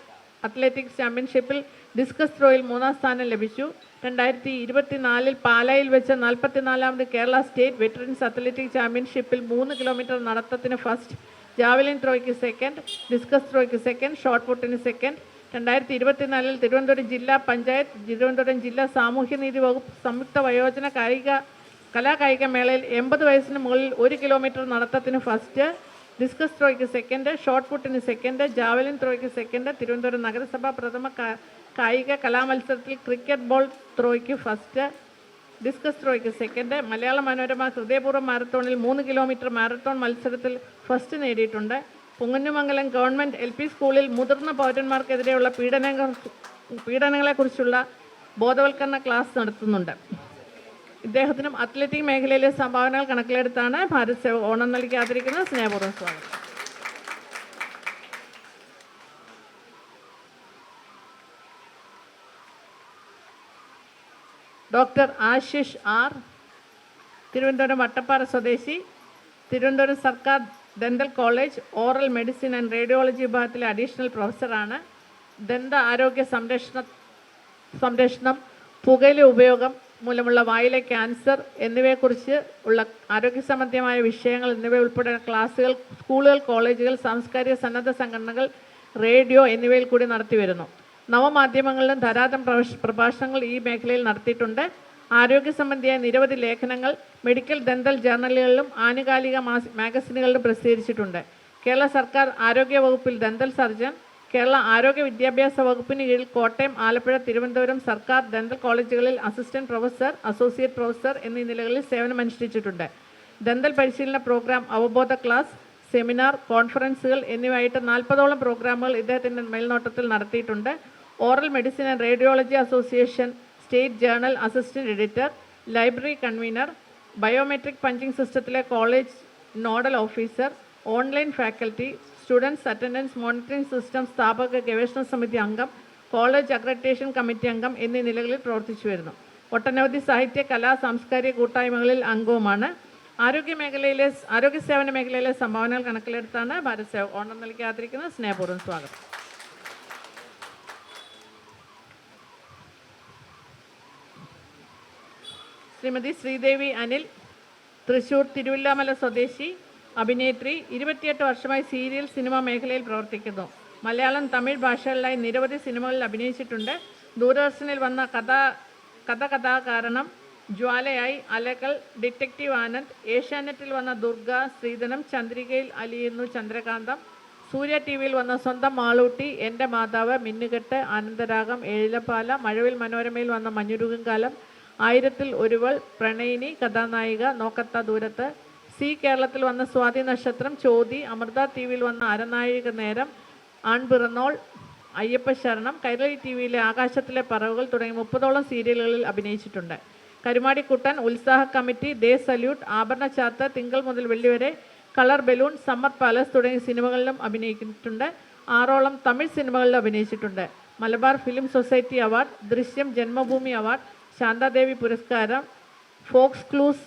അത്ലറ്റിക്സ് ചാമ്പ്യൻഷിപ്പിൽ ഡിസ്കസ് ത്രോയിൽ 3ാം സ്ഥാനം ലഭിച്ചു. 2024 പാലായിൽ വെച്ച് 44ാമത് കേരള സ്റ്റേറ്റ് വെറ്ററൻസ് അത്ലറ്റിക് ചാമ്പ്യൻഷിപ്പിൽ 3 കിലോമീറ്റർ നടത്തത്തിന് ഫസ്റ്റ്, ജാവലിൻ ത്രോയ്ക്ക് സെക്കൻഡ്, ഡിസ്കസ് ത്രോയ്ക്ക് സെക്കൻഡ്, ഷോട്ട് പുട്ടിന് സെക്കൻഡ്. 2024 തിരുവനന്തപുരം ജില്ലാ പഞ്ചായത്ത്, തിരുവനന്തപുരം ജില്ലാ സാമൂഹ്യനീതി വകുപ്പ് സംയുക്ത വയോജന കലാകായിക മേളയിൽ 80 വയസ്സിന് മുകളിൽ 1 കിലോമീറ്റർ നടത്തത്തിന് ഫസ്റ്റ്, ഡിസ്കസ് ത്രോയ്ക്ക് സെക്കൻഡ്, ഷോട്ട് പുട്ടിന് സെക്കൻഡ്, ജാവലിൻ ത്രോയ്ക്ക് സെക്കൻഡ്. തിരുവനന്തപുരം നഗരസഭ പ്രഥമ കായിക കലാമത്സരത്തിൽ ക്രിക്കറ്റ് ബോൾ ത്രോയ്ക്ക് ഫസ്റ്റ്, ഡിസ്കസ് ത്രോയ്ക്ക് സെക്കൻഡ്. മലയാള മനോരമ ഹൃദയപൂർവ്വം മാരത്തോണിൽ 3 കിലോമീറ്റർ മാരത്തോൺ മത്സരത്തിൽ ഫസ്റ്റ് നേടിയിട്ടുണ്ട്. പുങ്ങന്നുമംഗലം ഗവൺമെൻറ് LP സ്കൂളിൽ മുതിർന്ന പൗരന്മാർക്കെതിരെയുള്ള പീഡനങ്ങളെക്കുറിച്ചുള്ള ബോധവൽക്കരണ ക്ലാസ് നടത്തുന്നുണ്ട്. ഇദ്ദേഹത്തിനും അത്ലറ്റിക് മേഖലയിലെ സംഭാവനകൾ കണക്കിലെടുത്താണ് ഭാരത് സേവക് ഓണം നൽകി ആദരിക്കുന്ന സ്നേഹപൂർവ്വം സ്വാഗതം. ഡോക്ടർ ആശിഷ് R, തിരുവനന്തപുരം വട്ടപ്പാറ സ്വദേശി, തിരുവനന്തപുരം സർക്കാർ dental college oral medicine and radiology വിഭാഗത്തിലെ അഡീഷണൽ പ്രൊഫസറാണ്. ദന്ത ആരോഗ്യ സംരക്ഷണം, പുകയില ഉപയോഗം മൂലമുള്ള വായിലെ ക്യാൻസർ എന്നിവയെക്കുറിച്ച് ഉള്ള ആരോഗ്യ സംബന്ധമായ വിഷയങ്ങൾ എന്നിവ ഉൾപ്പെടെ ക്ലാസ്സുകൾ സ്കൂളുകൾ, കോളേജുകൾ, സാംസ്കാരിക സന്നദ്ധ സംഘടനകൾ, റേഡിയോ എന്നിവയിൽ കൂടി നടത്തിവരുന്നു. നവമാധ്യമങ്ങളിലും ധാരാളം പ്രഭാഷണങ്ങൾ ഈ മേഖലയിൽ നടത്തിയിട്ടുണ്ട്. ആരോഗ്യ സംബന്ധിയായ നിരവധി ലേഖനങ്ങൾ മെഡിക്കൽ ഡെൻ്റൽ ജേർണലുകളിലും ആനുകാലിക മാഗസിനുകളിലും പ്രസിദ്ധീകരിച്ചിട്ടുണ്ട്. കേരള സർക്കാർ ആരോഗ്യ വകുപ്പിൽ ഡെൻ്റൽ സർജൻ, കേരള ആരോഗ്യ വിദ്യാഭ്യാസ വകുപ്പിന് കീഴിൽ കോട്ടയം, ആലപ്പുഴ, തിരുവനന്തപുരം സർക്കാർ ഡെൻ്റൽ കോളേജുകളിൽ അസിസ്റ്റന്റ് പ്രൊഫസർ, അസോസിയേറ്റ് പ്രൊഫസർ എന്നീ നിലകളിൽ സേവനമനുഷ്ഠിച്ചിട്ടുണ്ട്. ഡെൻ്റൽ പരിശീലന പ്രോഗ്രാം, അവബോധ ക്ലാസ്, സെമിനാർ, കോൺഫറൻസുകൾ എന്നിവയായിട്ട് 40ഓളം പ്രോഗ്രാമുകൾ ഇദ്ദേഹത്തിൻ്റെ മേൽനോട്ടത്തിൽ നടത്തിയിട്ടുണ്ട്. Oral medicine and radiology association state journal assistant editor, library convener, biometric punching സിസ്റ്റത്തിലെ college nodal officer, online faculty, students attendance monitoring system സ്ഥാപക ഗവേഷണ സമിതി അംഗം, കോളേജ് അക്രഡിറ്റേഷൻ കമ്മിറ്റി അംഗം എന്നീ നിലകളിൽ പ്രവർത്തിച്ചു വരുന്നു. ഒട്ടനവധി സാഹിത്യ, കലാ, സാംസ്കാരിക കൂട്ടായ്മകളിൽ അംഗവുമാണ്. ആരോഗ്യ സേവന മേഖലയിലെ സംഭാവനകൾ കണക്കിലെടുത്താണ് ഭാരത് സേവക് ഓണം നൽകി ആദരിക്കുന്നത്. സ്നേഹപൂർവ്വം സ്വാഗതം. ശ്രീമതി ശ്രീദേവി അനിൽ, തൃശ്ശൂർ തിരുവില്ലാമല സ്വദേശി, അഭിനേത്രി, 28 വർഷമായി സീരിയൽ, സിനിമ മേഖലയിൽ പ്രവർത്തിക്കുന്നു. മലയാളം, തമിഴ് ഭാഷകളിലായി നിരവധി സിനിമകളിൽ അഭിനയിച്ചിട്ടുണ്ട്. ദൂരദർശനിൽ വന്ന കഥാകാരണം, ജ്വാലയായി, അലകൾ, ഡിറ്റക്റ്റീവ് ആനന്ദ്, ഏഷ്യാനെറ്റിൽ വന്ന ദുർഗ, ശ്രീധനം, ചന്ദ്രികയിൽ അലിയുന്നു ചന്ദ്രകാന്തം, സൂര്യ TV-യിൽ വന്ന സ്വന്തം മാളൂട്ടി, എൻ്റെ മാതാവ്, മിന്നുകെട്ട്, ആനന്ദരാഗം, ഏഴിലപ്പാല, മഴവിൽ മനോരമയിൽ വന്ന മഞ്ഞുരുകും കാലം, 1000-ൽ ഒരുവൾ, പ്രണയിനി, കഥാനായിക, നോക്കത്ത ദൂരത്ത്, കേരളത്തിൽ വന്ന സ്വാതി നക്ഷത്രം, ചോതി, അമൃത TV-യിൽ വന്ന അരനാഴിക നേരം, ആൺപിറന്നോൾ, അയ്യപ്പ ശരണം, കൈരളി TV-യിലെ ആകാശത്തിലെ പറവുകൾ തുടങ്ങി 30ഓളം സീരിയലുകളിൽ അഭിനയിച്ചിട്ടുണ്ട്. കരുമാടിക്കുട്ടൻ, ഉത്സാഹ കമ്മിറ്റി, ദേ സല്യൂട്ട്, ആഭരണ ചാർത്ത്, തിങ്കൾ മുതൽ വെള്ളി വരെ, കളർ ബലൂൺ, സമ്മർ പാലസ് തുടങ്ങിയ സിനിമകളിലും അഭിനയിച്ചിട്ടുണ്ട്. 6ഓളം തമിഴ് സിനിമകളിലും അഭിനയിച്ചിട്ടുണ്ട്. മലബാർ ഫിലിം സൊസൈറ്റി അവാർഡ്, ദൃശ്യം, ജന്മഭൂമി അവാർഡ്, ശാന്താദേവി പുരസ്കാരം, ഫോക്സ് ക്ലൂസ്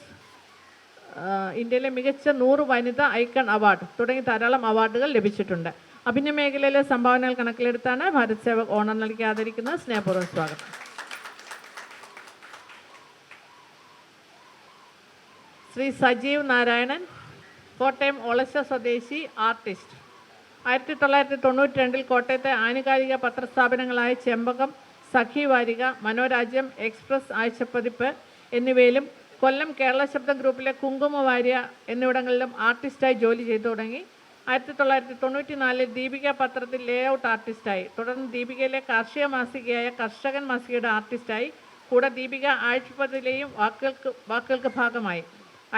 ഇന്ത്യയിലെ മികച്ച 100 വനിതാ ഐക്കൺ അവാർഡ് തുടങ്ങി ധാരാളം അവാർഡുകൾ ലഭിച്ചിട്ടുണ്ട്. അഭിനയ മേഖലയിലെ സംഭാവനകൾ കണക്കിലെടുത്താണ് ഭാരത് സേവക് ഓണം നൽകി ആദരിക്കുന്നത്. സ്നേഹപൂർവ്വം സ്വാഗതം. ശ്രീ സജീവ് നാരായണൻ, കോട്ടയം ഒളശ സ്വദേശി, ആർട്ടിസ്റ്റ്. 1992 കോട്ടയത്തെ ആനുകാലിക പത്രസ്ഥാപനങ്ങളായ ചെമ്പകം, സഖി വാരിക, മനോരാജ്യം, എക്സ്പ്രസ് ആഴ്ചപ്പതിപ്പ് എന്നിവയിലും കൊല്ലം കേരള ശബ്ദം ഗ്രൂപ്പിലെ കുങ്കുമ വാര്യ എന്നിവിടങ്ങളിലും ആർട്ടിസ്റ്റായി ജോലി ചെയ്തു തുടങ്ങി. 1994 ദീപിക പത്രത്തിൽ ലേഔട്ട് ആർട്ടിസ്റ്റായി. തുടർന്ന് ദീപികയിലെ കാർഷിക മാസികയായ കർഷകൻ മാസികയുടെ ആർട്ടിസ്റ്റായി. കൂടെ ദീപിക ആഴ്ചപ്പതിലെയും വാക്കുകൾക്ക് ഭാഗമായി.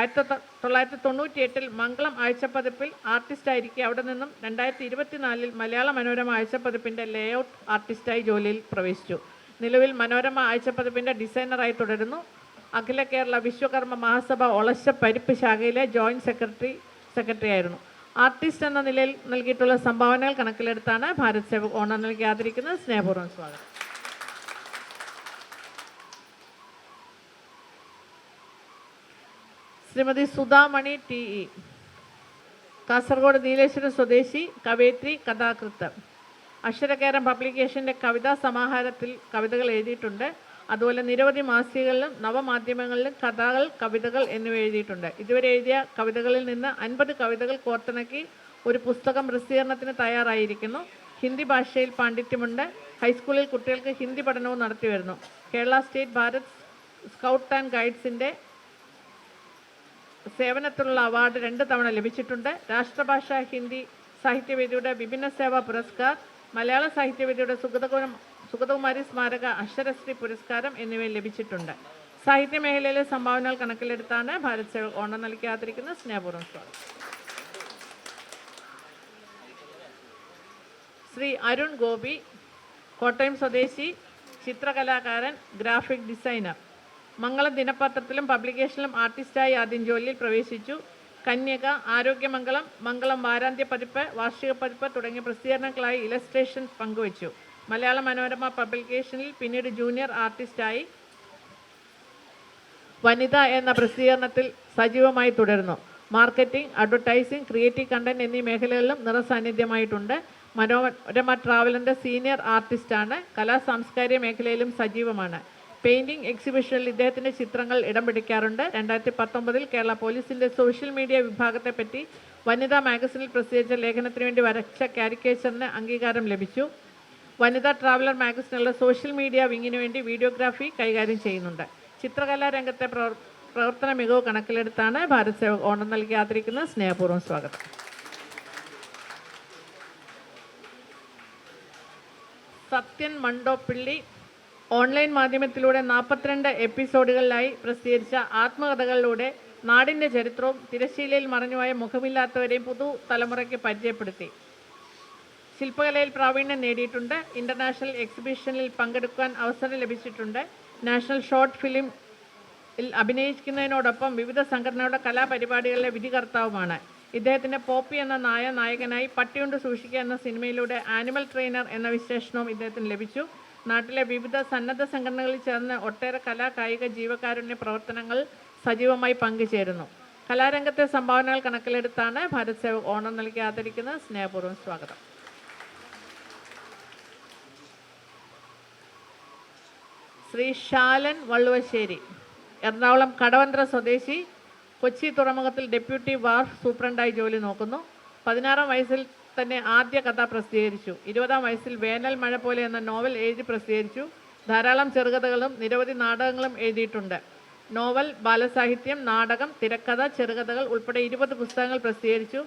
1998 മംഗളം ആഴ്ചപ്പതിപ്പിൽ ആർട്ടിസ്റ്റായിരിക്കെ അവിടെ നിന്നും 2024 മലയാള മനോരമ ആഴ്ചപ്പതിപ്പിൻ്റെ ലേഔട്ട് ആർട്ടിസ്റ്റായി ജോലിയിൽ പ്രവേശിച്ചു. നിലവിൽ മനോരമ ആഴ്ചപ്പതിപ്പിൻ്റെ ഡിസൈനറായി തുടരുന്നു. അഖില കേരള വിശ്വകർമ്മ മഹാസഭ ഒളശ പരിപ്പ് ശാഖയിലെ ജോയിൻറ്റ് സെക്രട്ടറി ആയിരുന്നു. ആർട്ടിസ്റ്റ് എന്ന നിലയിൽ നൽകിയിട്ടുള്ള സംഭാവനകൾ കണക്കിലെടുത്താണ് ഭാരത് സേവക് ഓണം നൽകി ആദരിക്കുന്നത്. സ്നേഹപൂർവ്വം സ്വാഗതം. ശ്രീമതി സുധാമണി TE, കാസർഗോഡ് നീലേശ്വരം സ്വദേശി, കവയിത്രി, കഥാകൃത്ത്. അക്ഷരകേരം പബ്ലിക്കേഷൻ്റെ കവിതാ സമാഹാരത്തിൽ കവിതകൾ എഴുതിയിട്ടുണ്ട്. അതുപോലെ നിരവധി മാസികകളിലും നവമാധ്യമങ്ങളിലും കഥകൾ, കവിതകൾ എന്നിവ എഴുതിയിട്ടുണ്ട്. ഇതുവരെ എഴുതിയ കവിതകളിൽ നിന്ന് 50 കവിതകൾ കോർത്തിണക്കി ഒരു പുസ്തകം പ്രസിദ്ധീകരണത്തിന് തയ്യാറായിരിക്കുന്നു. ഹിന്ദി ഭാഷയിൽ പാണ്ഡിത്യമുണ്ട്. ഹൈസ്കൂളിൽ കുട്ടികൾക്ക് ഹിന്ദി പഠനവും നടത്തി വരുന്നു. Kerala state Bharat scout and ഗൈഡ്സിൻ്റെ സേവനത്തിലുള്ള അവാർഡ് 2 തവണ ലഭിച്ചിട്ടുണ്ട്. രാഷ്ട്രഭാഷ ഹിന്ദി സാഹിത്യവേദിയുടെ വിഭിന്ന സേവാ പുരസ്കാർ, മലയാള സാഹിത്യവേദിയുടെ സുഗതകുമാരി സ്മാരക അക്ഷരശ്രീ പുരസ്കാരം എന്നിവയും ലഭിച്ചിട്ടുണ്ട്. സാഹിത്യ മേഖലയിലെ സംഭാവനകൾ കണക്കിലെടുത്താണ് ഭാരത് സേവക് ഓണം നൽകി ആദരിക്കുന്നത്. സ്നേഹപൂർവ്വം സ്വാഗതം. ശ്രീ അരുൺ ഗോപി, കോട്ടയം സ്വദേശി, ചിത്രകലാകാരൻ, ഗ്രാഫിക് ഡിസൈനർ. മംഗളം ദിനപത്രത്തിലും പബ്ലിക്കേഷനിലും ആർട്ടിസ്റ്റായി ആദ്യം ജോലിയിൽ പ്രവേശിച്ചു. കന്യക, ആരോഗ്യമംഗളം, മംഗളം വാരാന്ത്യ പതിപ്പ്, വാർഷിക പതിപ്പ് തുടങ്ങിയ പ്രസിദ്ധീകരണങ്ങളായി ഇലസ്ട്രേഷൻ പങ്കുവച്ചു. മലയാള മനോരമ പബ്ലിക്കേഷനിൽ പിന്നീട് ജൂനിയർ ആർട്ടിസ്റ്റായി വനിത എന്ന പ്രസിദ്ധീകരണത്തിൽ സജീവമായി തുടരുന്നു. മാർക്കറ്റിംഗ്, അഡ്വർടൈസിംഗ്, ക്രിയേറ്റീവ് കണ്ടന്റ് എന്നീ മേഖലകളിലും നിറസാന്നിധ്യമായിട്ടുണ്ട്. മനോരമ ട്രാവലറിൻ്റെ സീനിയർ ആർട്ടിസ്റ്റാണ്. കലാ സാംസ്കാരിക മേഖലയിലും സജീവമാണ്. പെയിൻറ്റിംഗ് എക്സിബിഷനിൽ ഇദ്ദേഹത്തിൻ്റെ ചിത്രങ്ങൾ ഇടം പിടിക്കാറുണ്ട്. 2019 കേരള പോലീസിൻ്റെ സോഷ്യൽ മീഡിയ വിഭാഗത്തെപ്പറ്റി വനിതാ മാഗസിനിൽ പ്രസിദ്ധീകരിച്ച ലേഖനത്തിന് വേണ്ടി വരച്ച കാരിക്കേച്ചറിന് അംഗീകാരം ലഭിച്ചു. വനിതാ ട്രാവലർ മാഗസിനുള്ള സോഷ്യൽ മീഡിയ വിങ്ങിന് വേണ്ടി വീഡിയോഗ്രാഫി കൈകാര്യം ചെയ്യുന്നുണ്ട്. ചിത്രകലാ രംഗത്തെ പ്രവർത്തന മികവ് കണക്കിലെടുത്താണ് ഭാരത് സേവക് ഓണം നൽകി ആദരിക്കുന്നത്. സ്നേഹപൂർവ്വം സ്വാഗതം. സത്യൻ മണ്ടോപ്പിള്ളി, ഓൺലൈൻ മാധ്യമത്തിലൂടെ 42 എപ്പിസോഡുകളിലായി പ്രസിദ്ധീകരിച്ച ആത്മകഥകളിലൂടെ നാടിൻ്റെ ചരിത്രവും തിരശ്ശീലയിൽ മറഞ്ഞുപോയ മുഖമില്ലാത്തവരെയും പുതുതലമുറയ്ക്ക് പരിചയപ്പെടുത്തി. ശില്പകലയിൽ പ്രാവീണ്യം നേടിയിട്ടുണ്ട്. ഇൻ്റർനാഷണൽ എക്സിബിഷനിൽ പങ്കെടുക്കാൻ അവസരം ലഭിച്ചിട്ടുണ്ട്. നാഷണൽ ഷോർട്ട് ഫിലിമിൽ അഭിനയിക്കുന്നതിനോടൊപ്പം വിവിധ സംഘടനകളുടെ കലാപരിപാടികളിലെ വിധികർത്താവുമാണ്. ഇദ്ദേഹത്തിൻ്റെ പോപ്പി എന്ന നായകനായി പട്ടിയുണ്ട് സൂക്ഷിക്കുക എന്ന സിനിമയിലൂടെ ആനിമൽ ട്രെയിനർ എന്ന വിശേഷണവും ഇദ്ദേഹത്തിന് ലഭിച്ചു. നാട്ടിലെ വിവിധ സന്നദ്ധ സംഘടനകളിൽ ചേർന്ന് ഒട്ടേറെ കലാ കായിക ജീവകാരുണ്യ പ്രവർത്തനങ്ങൾ സജീവമായി പങ്കുചേരുന്നു. കലാരംഗത്തെ സംഭാവനകൾ കണക്കിലെടുത്താണ് ഭാരത് സേവക് ഓണം നൽകി ആദരിക്കുന്നത്. സ്നേഹപൂർവ്വം സ്വാഗതം. ശ്രീ ഷാലൻ വള്ളുവശ്ശേരി, എറണാകുളം കടവന്ത്ര സ്വദേശി, കൊച്ചി തുറമുഖത്തിൽ ഡെപ്യൂട്ടി വാർഫ് സൂപ്രണ്ടായി ജോലി നോക്കുന്നു. 16-ാം വയസ്സിൽ തന്നെ ആദ്യ കഥ പ്രസിദ്ധീകരിച്ചു. 20-ാം വയസ്സിൽ വേനൽ മഴ പോലെ എന്ന നോവൽ എഴുതി പ്രസിദ്ധീകരിച്ചു. ധാരാളം ചെറുകഥകളും നിരവധി നാടകങ്ങളും എഴുതിയിട്ടുണ്ട്. നോവൽ, ബാലസാഹിത്യം, നാടകം, തിരക്കഥ, ചെറുകഥകൾ ഉൾപ്പെടെ 20 പുസ്തകങ്ങൾ പ്രസിദ്ധീകരിച്ചു.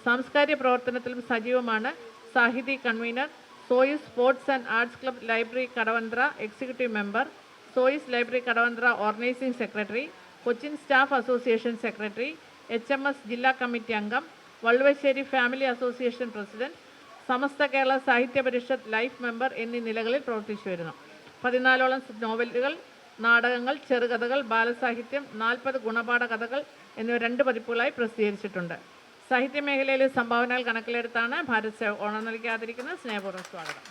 സാംസ്കാരിക പ്രവർത്തനത്തിലും സജീവമാണ്. സാഹിതി കൺവീനർ, സോയിസ് sports and arts club library Kadavanthra executive member, സോയിസ് library Kadavanthra organising secretary, Cochin staff association secretary, HMS ജില്ലാ കമ്മിറ്റി അംഗം, Valluvassery family association president, Samastha Kerala Sahitya Parishad life member എന്നീ നിലകളിൽ പ്രവർത്തിച്ചു വരുന്നു. 14ഓളം നോവലുകൾ, നാടകങ്ങൾ, ചെറുകഥകൾ, ബാലസാഹിത്യം, 40 ഗുണപാഠ കഥകൾ എന്നിവ 2 പതിപ്പുകളായി പ്രസിദ്ധീകരിച്ചിട്ടുണ്ട്. സാഹിത്യ മേഖലയിലെ സംഭാവനകൾ കണക്കിലെടുത്താണ് ഭാരത് സേവക് ഓണം നൽകി ആദരിക്കുന്നത്. സ്നേഹപൂർവ്വം സ്വാഗതം.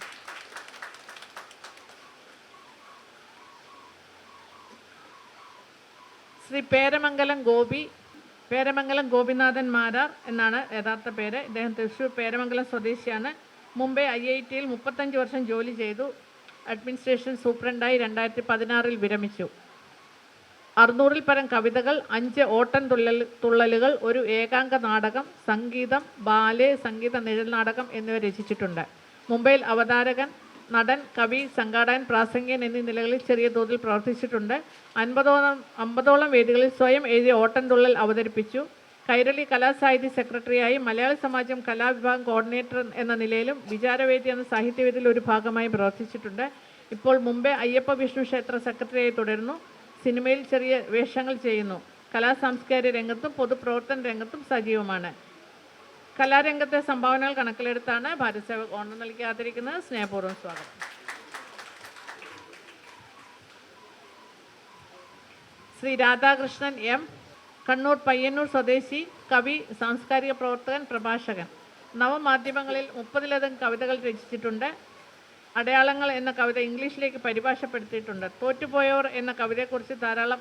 ശ്രീ പേരമംഗലം ഗോപി, പേരമംഗലം ഗോപിനാഥൻ മാരാർ എന്നാണ് യഥാർത്ഥ പേര്. ഇദ്ദേഹം തൃശ്ശൂർ പേരമംഗലം സ്വദേശിയാണ്. മുംബൈ IIT-ൽ 35 വർഷം ജോലി ചെയ്തു. അഡ്മിനിസ്ട്രേഷൻ സൂപ്രണ്ടായി 2016 വിരമിച്ചു. 600-ൽ പരം കവിതകൾ, 5 ഓട്ടൻ തുള്ളലുകൾ, ഒരു ഏകാംഗ നാടകം, സംഗീതം, ബാലെ, സംഗീത നിഴൽ നാടകം എന്നിവ രചിച്ചിട്ടുണ്ട്. മുംബൈയിൽ അവതാരകൻ, നടൻ, കവി, സംഘാടകൻ, പ്രാസംഗികൻ എന്നീ നിലകളിൽ ചെറിയ തോതിൽ പ്രവർത്തിച്ചിട്ടുണ്ട്. 50ഓളം വേദികളിൽ സ്വയം എഴുതിയ ഓട്ടൻതുള്ളൽ അവതരിപ്പിച്ചു. കൈരളി കലാസാഹിത്യ സെക്രട്ടറിയായി, മലയാള സമാജം കലാവിഭാഗം കോർഡിനേറ്റർ എന്ന നിലയിലും വിചാരവേദി എന്ന സാഹിത്യവേദിയിൽ ഒരു ഭാഗമായി പ്രവർത്തിച്ചിട്ടുണ്ട്. ഇപ്പോൾ മുംബൈ അയ്യപ്പ വിഷ്ണു ക്ഷേത്ര സെക്രട്ടറിയായി തുടരുന്നു. സിനിമയിൽ ചെറിയ വേഷങ്ങൾ ചെയ്യുന്നു. കലാസാംസ്കാരിക രംഗത്തും പൊതുപ്രവർത്തന രംഗത്തും സജീവമാണ്. കലാരംഗത്തെ സംഭാവനകൾ കണക്കിലെടുത്താണ് ഭാരത് സേവക് ഓണം നൽകി ആദരിക്കുന്നത്. സ്നേഹപൂർവ്വം സ്വാഗതം. ശ്രീ രാധാകൃഷ്ണൻ M, കണ്ണൂർ പയ്യന്നൂർ സ്വദേശി, കവി, സാംസ്കാരിക പ്രവർത്തകൻ, പ്രഭാഷകൻ. നവമാധ്യമങ്ങളിൽ 30-ലധികം കവിതകൾ രചിച്ചിട്ടുണ്ട്. അടയാളങ്ങൾ എന്ന കവിത ഇംഗ്ലീഷിലേക്ക് പരിഭാഷപ്പെടുത്തിയിട്ടുണ്ട്. തോറ്റുപോയവർ എന്ന കവിതയെക്കുറിച്ച് ധാരാളം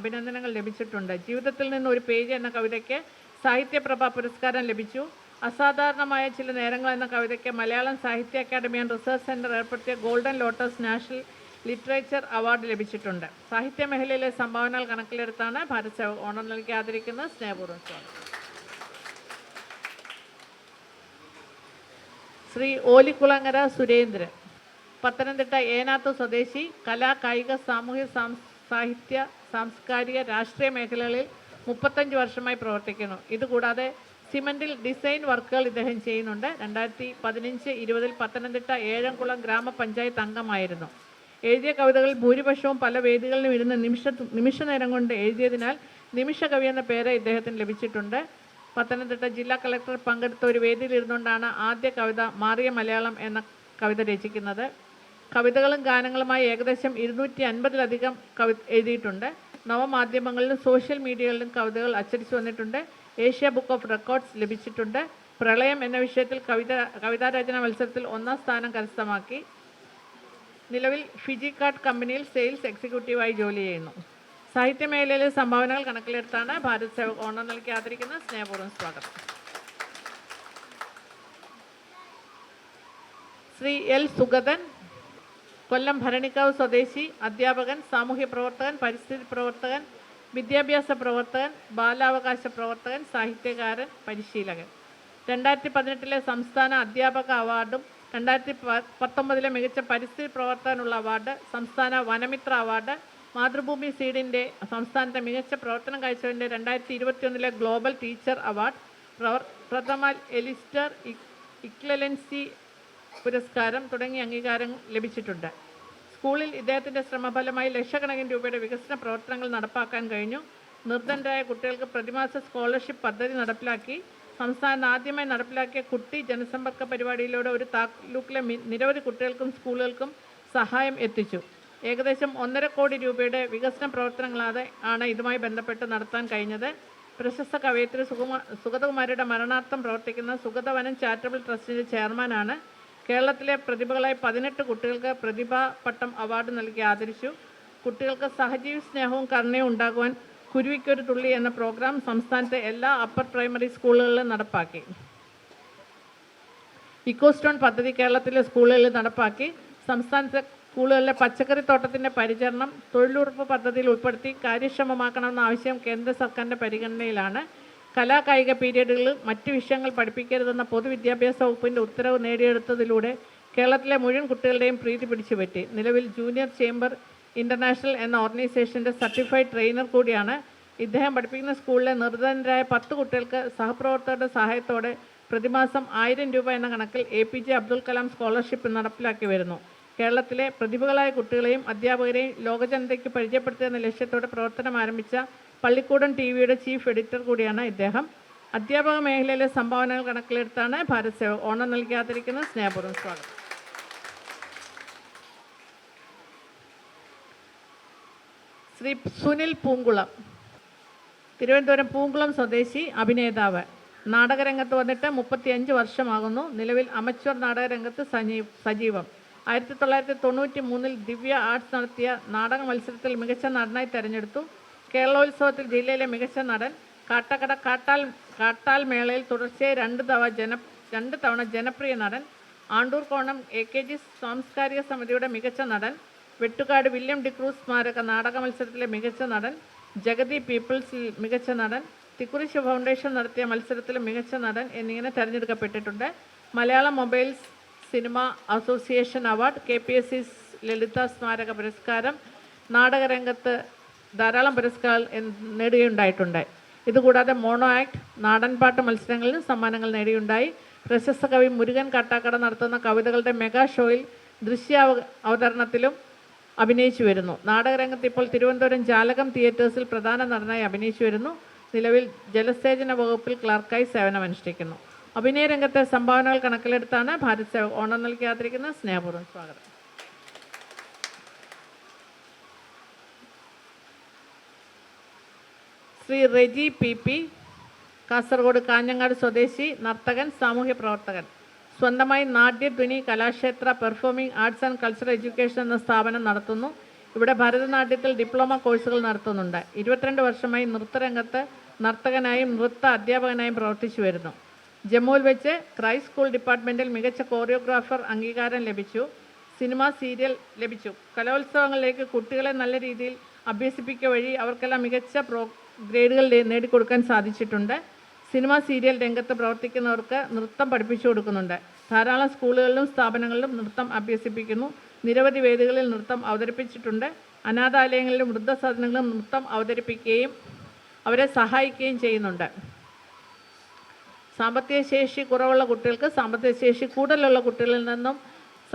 അഭിനന്ദനങ്ങൾ ലഭിച്ചിട്ടുണ്ട്. ജീവിതത്തിൽ നിന്ന് ഒരു പേജ് എന്ന കവിതയ്ക്ക് സാഹിത്യപ്രഭ പുരസ്കാരം ലഭിച്ചു. അസാധാരണമായ ചില നേരങ്ങൾ എന്ന കവിതയ്ക്ക് മലയാളം സാഹിത്യ അക്കാദമി ആൻഡ് റിസർച്ച് സെൻറ്റർ ഏർപ്പെടുത്തിയ golden lotus national literature award ലഭിച്ചിട്ടുണ്ട്. സാഹിത്യ മേഖലയിലെ സംഭാവനകൾ കണക്കിലെടുത്താണ് ഭാരത് സേവക് ഓണം നൽകി ആദരിക്കുന്നത്. സ്നേഹപൂർവ്വം സ്വാഗതം. ശ്രീ ഓലിക്കുളങ്ങര സുരേന്ദ്രൻ, പത്തനംതിട്ട ഏനാത്ത് സ്വദേശി, കലാ, കായിക, സാമൂഹ്യ, സാഹിത്യ, സാംസ്കാരിക, രാഷ്ട്രീയ മേഖലകളിൽ 35 വർഷമായി പ്രവർത്തിക്കുന്നു. ഇതുകൂടാതെ സിമൻറ്റിൽ ഡിസൈൻ വർക്കുകൾ ഇദ്ദേഹം ചെയ്യുന്നുണ്ട്. 2015-20 പത്തനംതിട്ട ഏഴംകുളം ഗ്രാമപഞ്ചായത്ത് അംഗമായിരുന്നു. എഴുതിയ കവിതകളിൽ ഭൂരിപക്ഷവും പല വേദികളിലും ഇരുന്ന് നിമിഷ നേരം കൊണ്ട് എഴുതിയതിനാൽ നിമിഷകവി എന്ന പേര് ഇദ്ദേഹത്തിന് ലഭിച്ചിട്ടുണ്ട്. പത്തനംതിട്ട ജില്ലാ കളക്ടർ പങ്കെടുത്ത ഒരു വേദിയിൽ ഇരുന്നുകൊണ്ടാണ് ആദ്യ കവിത മാറിയ മലയാളം എന്ന കവിത രചിക്കുന്നത്. കവിതകളും ഗാനങ്ങളുമായി ഏകദേശം 250-ലധികം എഴുതിയിട്ടുണ്ട്. നവമാധ്യമങ്ങളിലും സോഷ്യൽ മീഡിയകളിലും കവിതകൾ അച്ചടിച്ചു വന്നിട്ടുണ്ട്. ഏഷ്യ ബുക്ക് ഓഫ് റെക്കോർഡ്സ് ലഭിച്ചിട്ടുണ്ട്. പ്രളയം എന്ന വിഷയത്തിൽ കവിതാരചന മത്സരത്തിൽ 1ാം സ്ഥാനം കരസ്ഥമാക്കി. നിലവിൽ ഫിജിക്കാർഡ് കമ്പനിയിൽ സെയിൽസ് എക്സിക്യൂട്ടീവായി ജോലി ചെയ്യുന്നു. സാഹിത്യമേഖലയിലെ സംഭാവനകൾ കണക്കിലെടുത്താണ് ഭാരത് സേവക് ഓണം നൽകി ആദരിക്കുന്നത്. സ്നേഹപൂർവ്വം സ്വാഗതം. ശ്രീ L സുഗതൻ, കൊല്ലം ഭരണിക്കാവ് സ്വദേശി, അധ്യാപകൻ, സാമൂഹ്യ പ്രവർത്തകൻ, പരിസ്ഥിതി പ്രവർത്തകൻ, വിദ്യാഭ്യാസ പ്രവർത്തകൻ, ബാലാവകാശ പ്രവർത്തകൻ, സാഹിത്യകാരൻ, പരിശീലകൻ. 2018-ലെ സംസ്ഥാന അധ്യാപക അവാർഡും 2019-ലെ മികച്ച പരിസ്ഥിതി പ്രവർത്തകനുള്ള അവാർഡ്, സംസ്ഥാന വനമിത്ര അവാർഡ്, മാതൃഭൂമി സീഡിൻ്റെ സംസ്ഥാനത്തെ മികച്ച പ്രവർത്തനം കാഴ്ചവെൻ്റെ 2021-ലെ ഗ്ലോബൽ ടീച്ചർ അവാർഡ്, പ്രഥമ എലിസ്റ്റർ ഇക്വലൻസി പുരസ്കാരം തുടങ്ങിയ അംഗീകാരം ലഭിച്ചിട്ടുണ്ട്. സ്കൂളിൽ ഇദ്ദേഹത്തിൻ്റെ ശ്രമഫലമായി ലക്ഷക്കണക്കിന് രൂപയുടെ വികസന പ്രവർത്തനങ്ങൾ നടപ്പാക്കാൻ കഴിഞ്ഞു. നിർധനരായ കുട്ടികൾക്ക് പ്രതിമാസ സ്കോളർഷിപ്പ് പദ്ധതി നടപ്പിലാക്കി. സംസ്ഥാനത്ത് ആദ്യമായി നടപ്പിലാക്കിയ കുട്ടി ജനസമ്പർക്ക പരിപാടിയിലൂടെ ഒരു താലൂക്കിലെ നിരവധി കുട്ടികൾക്കും സ്കൂളുകൾക്കും സഹായം എത്തിച്ചു. ഏകദേശം 1.5 കോടി രൂപയുടെ വികസന പ്രവർത്തനങ്ങളാണ് ഇതുമായി ബന്ധപ്പെട്ട് നടത്താൻ കഴിഞ്ഞത്. പ്രശസ്ത കവയിത്രി സുഗതകുമാരിയുടെ മരണാർത്ഥം പ്രവർത്തിക്കുന്ന സുഗതവനം ചാരിറ്റബിൾ ട്രസ്റ്റിൻ്റെ ചെയർമാനാണ്. കേരളത്തിലെ പ്രതിഭകളായി 18 കുട്ടികൾക്ക് പ്രതിഭാ പട്ടം അവാർഡ് നൽകി ആദരിച്ചു. കുട്ടികൾക്ക് സഹജീവി സ്നേഹവും കരുണയും ഉണ്ടാകുവാൻ കുരുവിക്കൊരു തുള്ളി എന്ന പ്രോഗ്രാം സംസ്ഥാനത്തെ എല്ലാ അപ്പർ പ്രൈമറി സ്കൂളുകളിലും നടപ്പാക്കി. ഇക്കോസ്റ്റോൺ പദ്ധതി കേരളത്തിലെ സ്കൂളുകളിൽ നടപ്പാക്കി. സംസ്ഥാനത്തെ സ്കൂളുകളിലെ പച്ചക്കറി തോട്ടത്തിൻ്റെ പരിചരണം തൊഴിലുറപ്പ് പദ്ധതിയിൽ ഉൾപ്പെടുത്തി കാര്യക്ഷമമാക്കണമെന്ന ആവശ്യം കേന്ദ്ര സർക്കാരിൻ്റെ പരിഗണനയിലാണ്. കലാകായിക പീരീഡുകളിൽ മറ്റ് വിഷയങ്ങൾ പഠിപ്പിക്കരുതെന്ന പൊതുവിദ്യാഭ്യാസ വകുപ്പിൻ്റെ ഉത്തരവ് നേടിയെടുത്തതിലൂടെ കേരളത്തിലെ മുഴുവൻ കുട്ടികളുടെയും പ്രീതി പിടിച്ചുപറ്റി. നിലവിൽ ജൂനിയർ ചേംബർ ഇൻ്റർനാഷണൽ എന്ന ഓർഗനൈസേഷൻ്റെ സർട്ടിഫൈഡ് ട്രെയിനർ കൂടിയാണ്. ഇദ്ദേഹം പഠിപ്പിക്കുന്ന സ്കൂളിലെ നിർധനരായ 10 കുട്ടികൾക്ക് സഹപ്രവർത്തകരുടെ സഹായത്തോടെ പ്രതിമാസം 1000 രൂപ എന്ന കണക്കിൽ APJ അബ്ദുൽ കലാം സ്കോളർഷിപ്പ് നടപ്പിലാക്കി വരുന്നു. കേരളത്തിലെ പ്രതിഭകളായ കുട്ടികളെയും അധ്യാപകരെയും ലോകജനതയ്ക്ക് പരിചയപ്പെടുത്തുന്ന ലക്ഷ്യത്തോടെ പ്രവർത്തനം ആരംഭിച്ച പള്ളിക്കൂടം TV-യുടെ ചീഫ് എഡിറ്റർ കൂടിയാണ് ഇദ്ദേഹം. അധ്യാപക മേഖലയിലെ സംഭാവനകൾ കണക്കിലെടുത്താണ് ഭാരത് സേവക് ഓണം നൽകി ആദരിക്കുന്നത്. സ്നേഹപൂർവ്വം സ്വാഗതം. ശ്രീ സുനിൽ പൂങ്കുളം, തിരുവനന്തപുരം പൂങ്കുളം സ്വദേശി, അഭിനേതാവ്. നാടകരംഗത്ത് വന്നിട്ട് 35 വർഷമാകുന്നു. നിലവിൽ അമച്വർ നാടകരംഗത്ത് സജീവം. 1993-ൽ ദിവ്യ ആർട്സ് നടത്തിയ നാടക മത്സരത്തിൽ മികച്ച നടനായി തെരഞ്ഞെടുത്തു. കേരളോത്സവത്തിൽ ജില്ലയിലെ മികച്ച നടൻ, കാട്ടാക്കട കാട്ടാൽ മേളയിൽ തുടർച്ചയായി രണ്ട് തവണ ജനപ്രിയ നടൻ, ആണ്ടൂർ കോണം AKG സാംസ്കാരിക സമിതിയുടെ മികച്ച നടൻ, വെട്ടുകാട് വില്യം ഡിക്രൂസ് സ്മാരക നാടക മത്സരത്തിലെ മികച്ച നടൻ, ജഗതി പീപ്പിൾസിൽ മികച്ച നടൻ, തിക്കുറിശ്ശി ഫൗണ്ടേഷൻ നടത്തിയ മത്സരത്തിലെ മികച്ച നടൻ എന്നിങ്ങനെ തിരഞ്ഞെടുക്കപ്പെട്ടിട്ടുണ്ട്. Malayalam mobiles cinema association award, KPSC Lalitha സ്മാരക പുരസ്കാരം, നാടകരംഗത്ത് ധാരാളം പുരസ്കാരങ്ങൾ നേടുകയുണ്ടായിട്ടുണ്ട്. ഇതുകൂടാതെ മോണോ ആക്ട്, നാടൻപാട്ട് മത്സരങ്ങളിലും സമ്മാനങ്ങൾ നേടിയുണ്ടായി. പ്രശസ്ത കവി മുരുകൻ കാട്ടാക്കട നടത്തുന്ന കവിതകളുടെ മെഗാ ഷോയിൽ ദൃശ്യ അവതരണത്തിലും അഭിനയിച്ചു വരുന്നു. നാടകരംഗത്ത് ഇപ്പോൾ തിരുവനന്തപുരം ജാലകം തിയേറ്റേഴ്സിൽ പ്രധാന നടനായി അഭിനയിച്ചു വരുന്നു. നിലവിൽ ജലസേചന വകുപ്പിൽ ക്ലർക്കായി സേവനമനുഷ്ഠിക്കുന്നു. അഭിനയ രംഗത്തെ സംഭാവനകൾ കണക്കിലെടുത്താണ് ഭാരത് സേവക് ഓണം നൽകിയാതിരിക്കുന്നത്. സ്നേഹപൂർവ്വം സ്വാഗതം. ശ്രീ റെജി PP, കാസർഗോഡ് കാഞ്ഞങ്ങാട് സ്വദേശി, നർത്തകൻ, സാമൂഹ്യ പ്രവർത്തകൻ. സ്വന്തമായി Natyadhwani Kalakshetra performing arts and cultural education എന്ന സ്ഥാപനം നടത്തുന്നു. ഇവിടെ ഭരതനാട്യത്തിൽ ഡിപ്ലോമ കോഴ്സുകൾ നടത്തുന്നുണ്ട്. 22 വർഷമായി നൃത്തരംഗത്ത് നർത്തകനായും നൃത്ത അധ്യാപകനായും പ്രവർത്തിച്ചു വരുന്നു. ജമ്മുവിൽ വെച്ച് ക്രൈസ്റ്റ് സ്കൂൾ ഡിപ്പാർട്ട്മെൻറ്റിൽ മികച്ച കോറിയോഗ്രാഫർ അംഗീകാരം ലഭിച്ചു. സിനിമ സീരിയൽ ലഭിച്ചു. കലോത്സവങ്ങളിലേക്ക് കുട്ടികളെ നല്ല രീതിയിൽ അഭ്യസിപ്പിക്കുക വഴി അവർക്കെല്ലാം മികച്ച ഗ്രേഡുകൾ നേടിക്കൊടുക്കാൻ സാധിച്ചിട്ടുണ്ട്. സിനിമ സീരിയൽ രംഗത്ത് പ്രവർത്തിക്കുന്നവർക്ക് നൃത്തം പഠിപ്പിച്ചു കൊടുക്കുന്നുണ്ട്. ധാരാളം സ്കൂളുകളിലും സ്ഥാപനങ്ങളിലും നൃത്തം അഭ്യസിപ്പിക്കുന്നു. നിരവധി വേദികളിൽ നൃത്തം അവതരിപ്പിച്ചിട്ടുണ്ട്. അനാഥാലയങ്ങളിലും വൃദ്ധസദനങ്ങളിലും നൃത്തം അവതരിപ്പിക്കുകയും അവരെ സഹായിക്കുകയും ചെയ്യുന്നുണ്ട്. സാമ്പത്തിക ശേഷി കുറവുള്ള കുട്ടികൾക്ക് സാമ്പത്തിക ശേഷി കൂടുതലുള്ള കുട്ടികളിൽ നിന്നും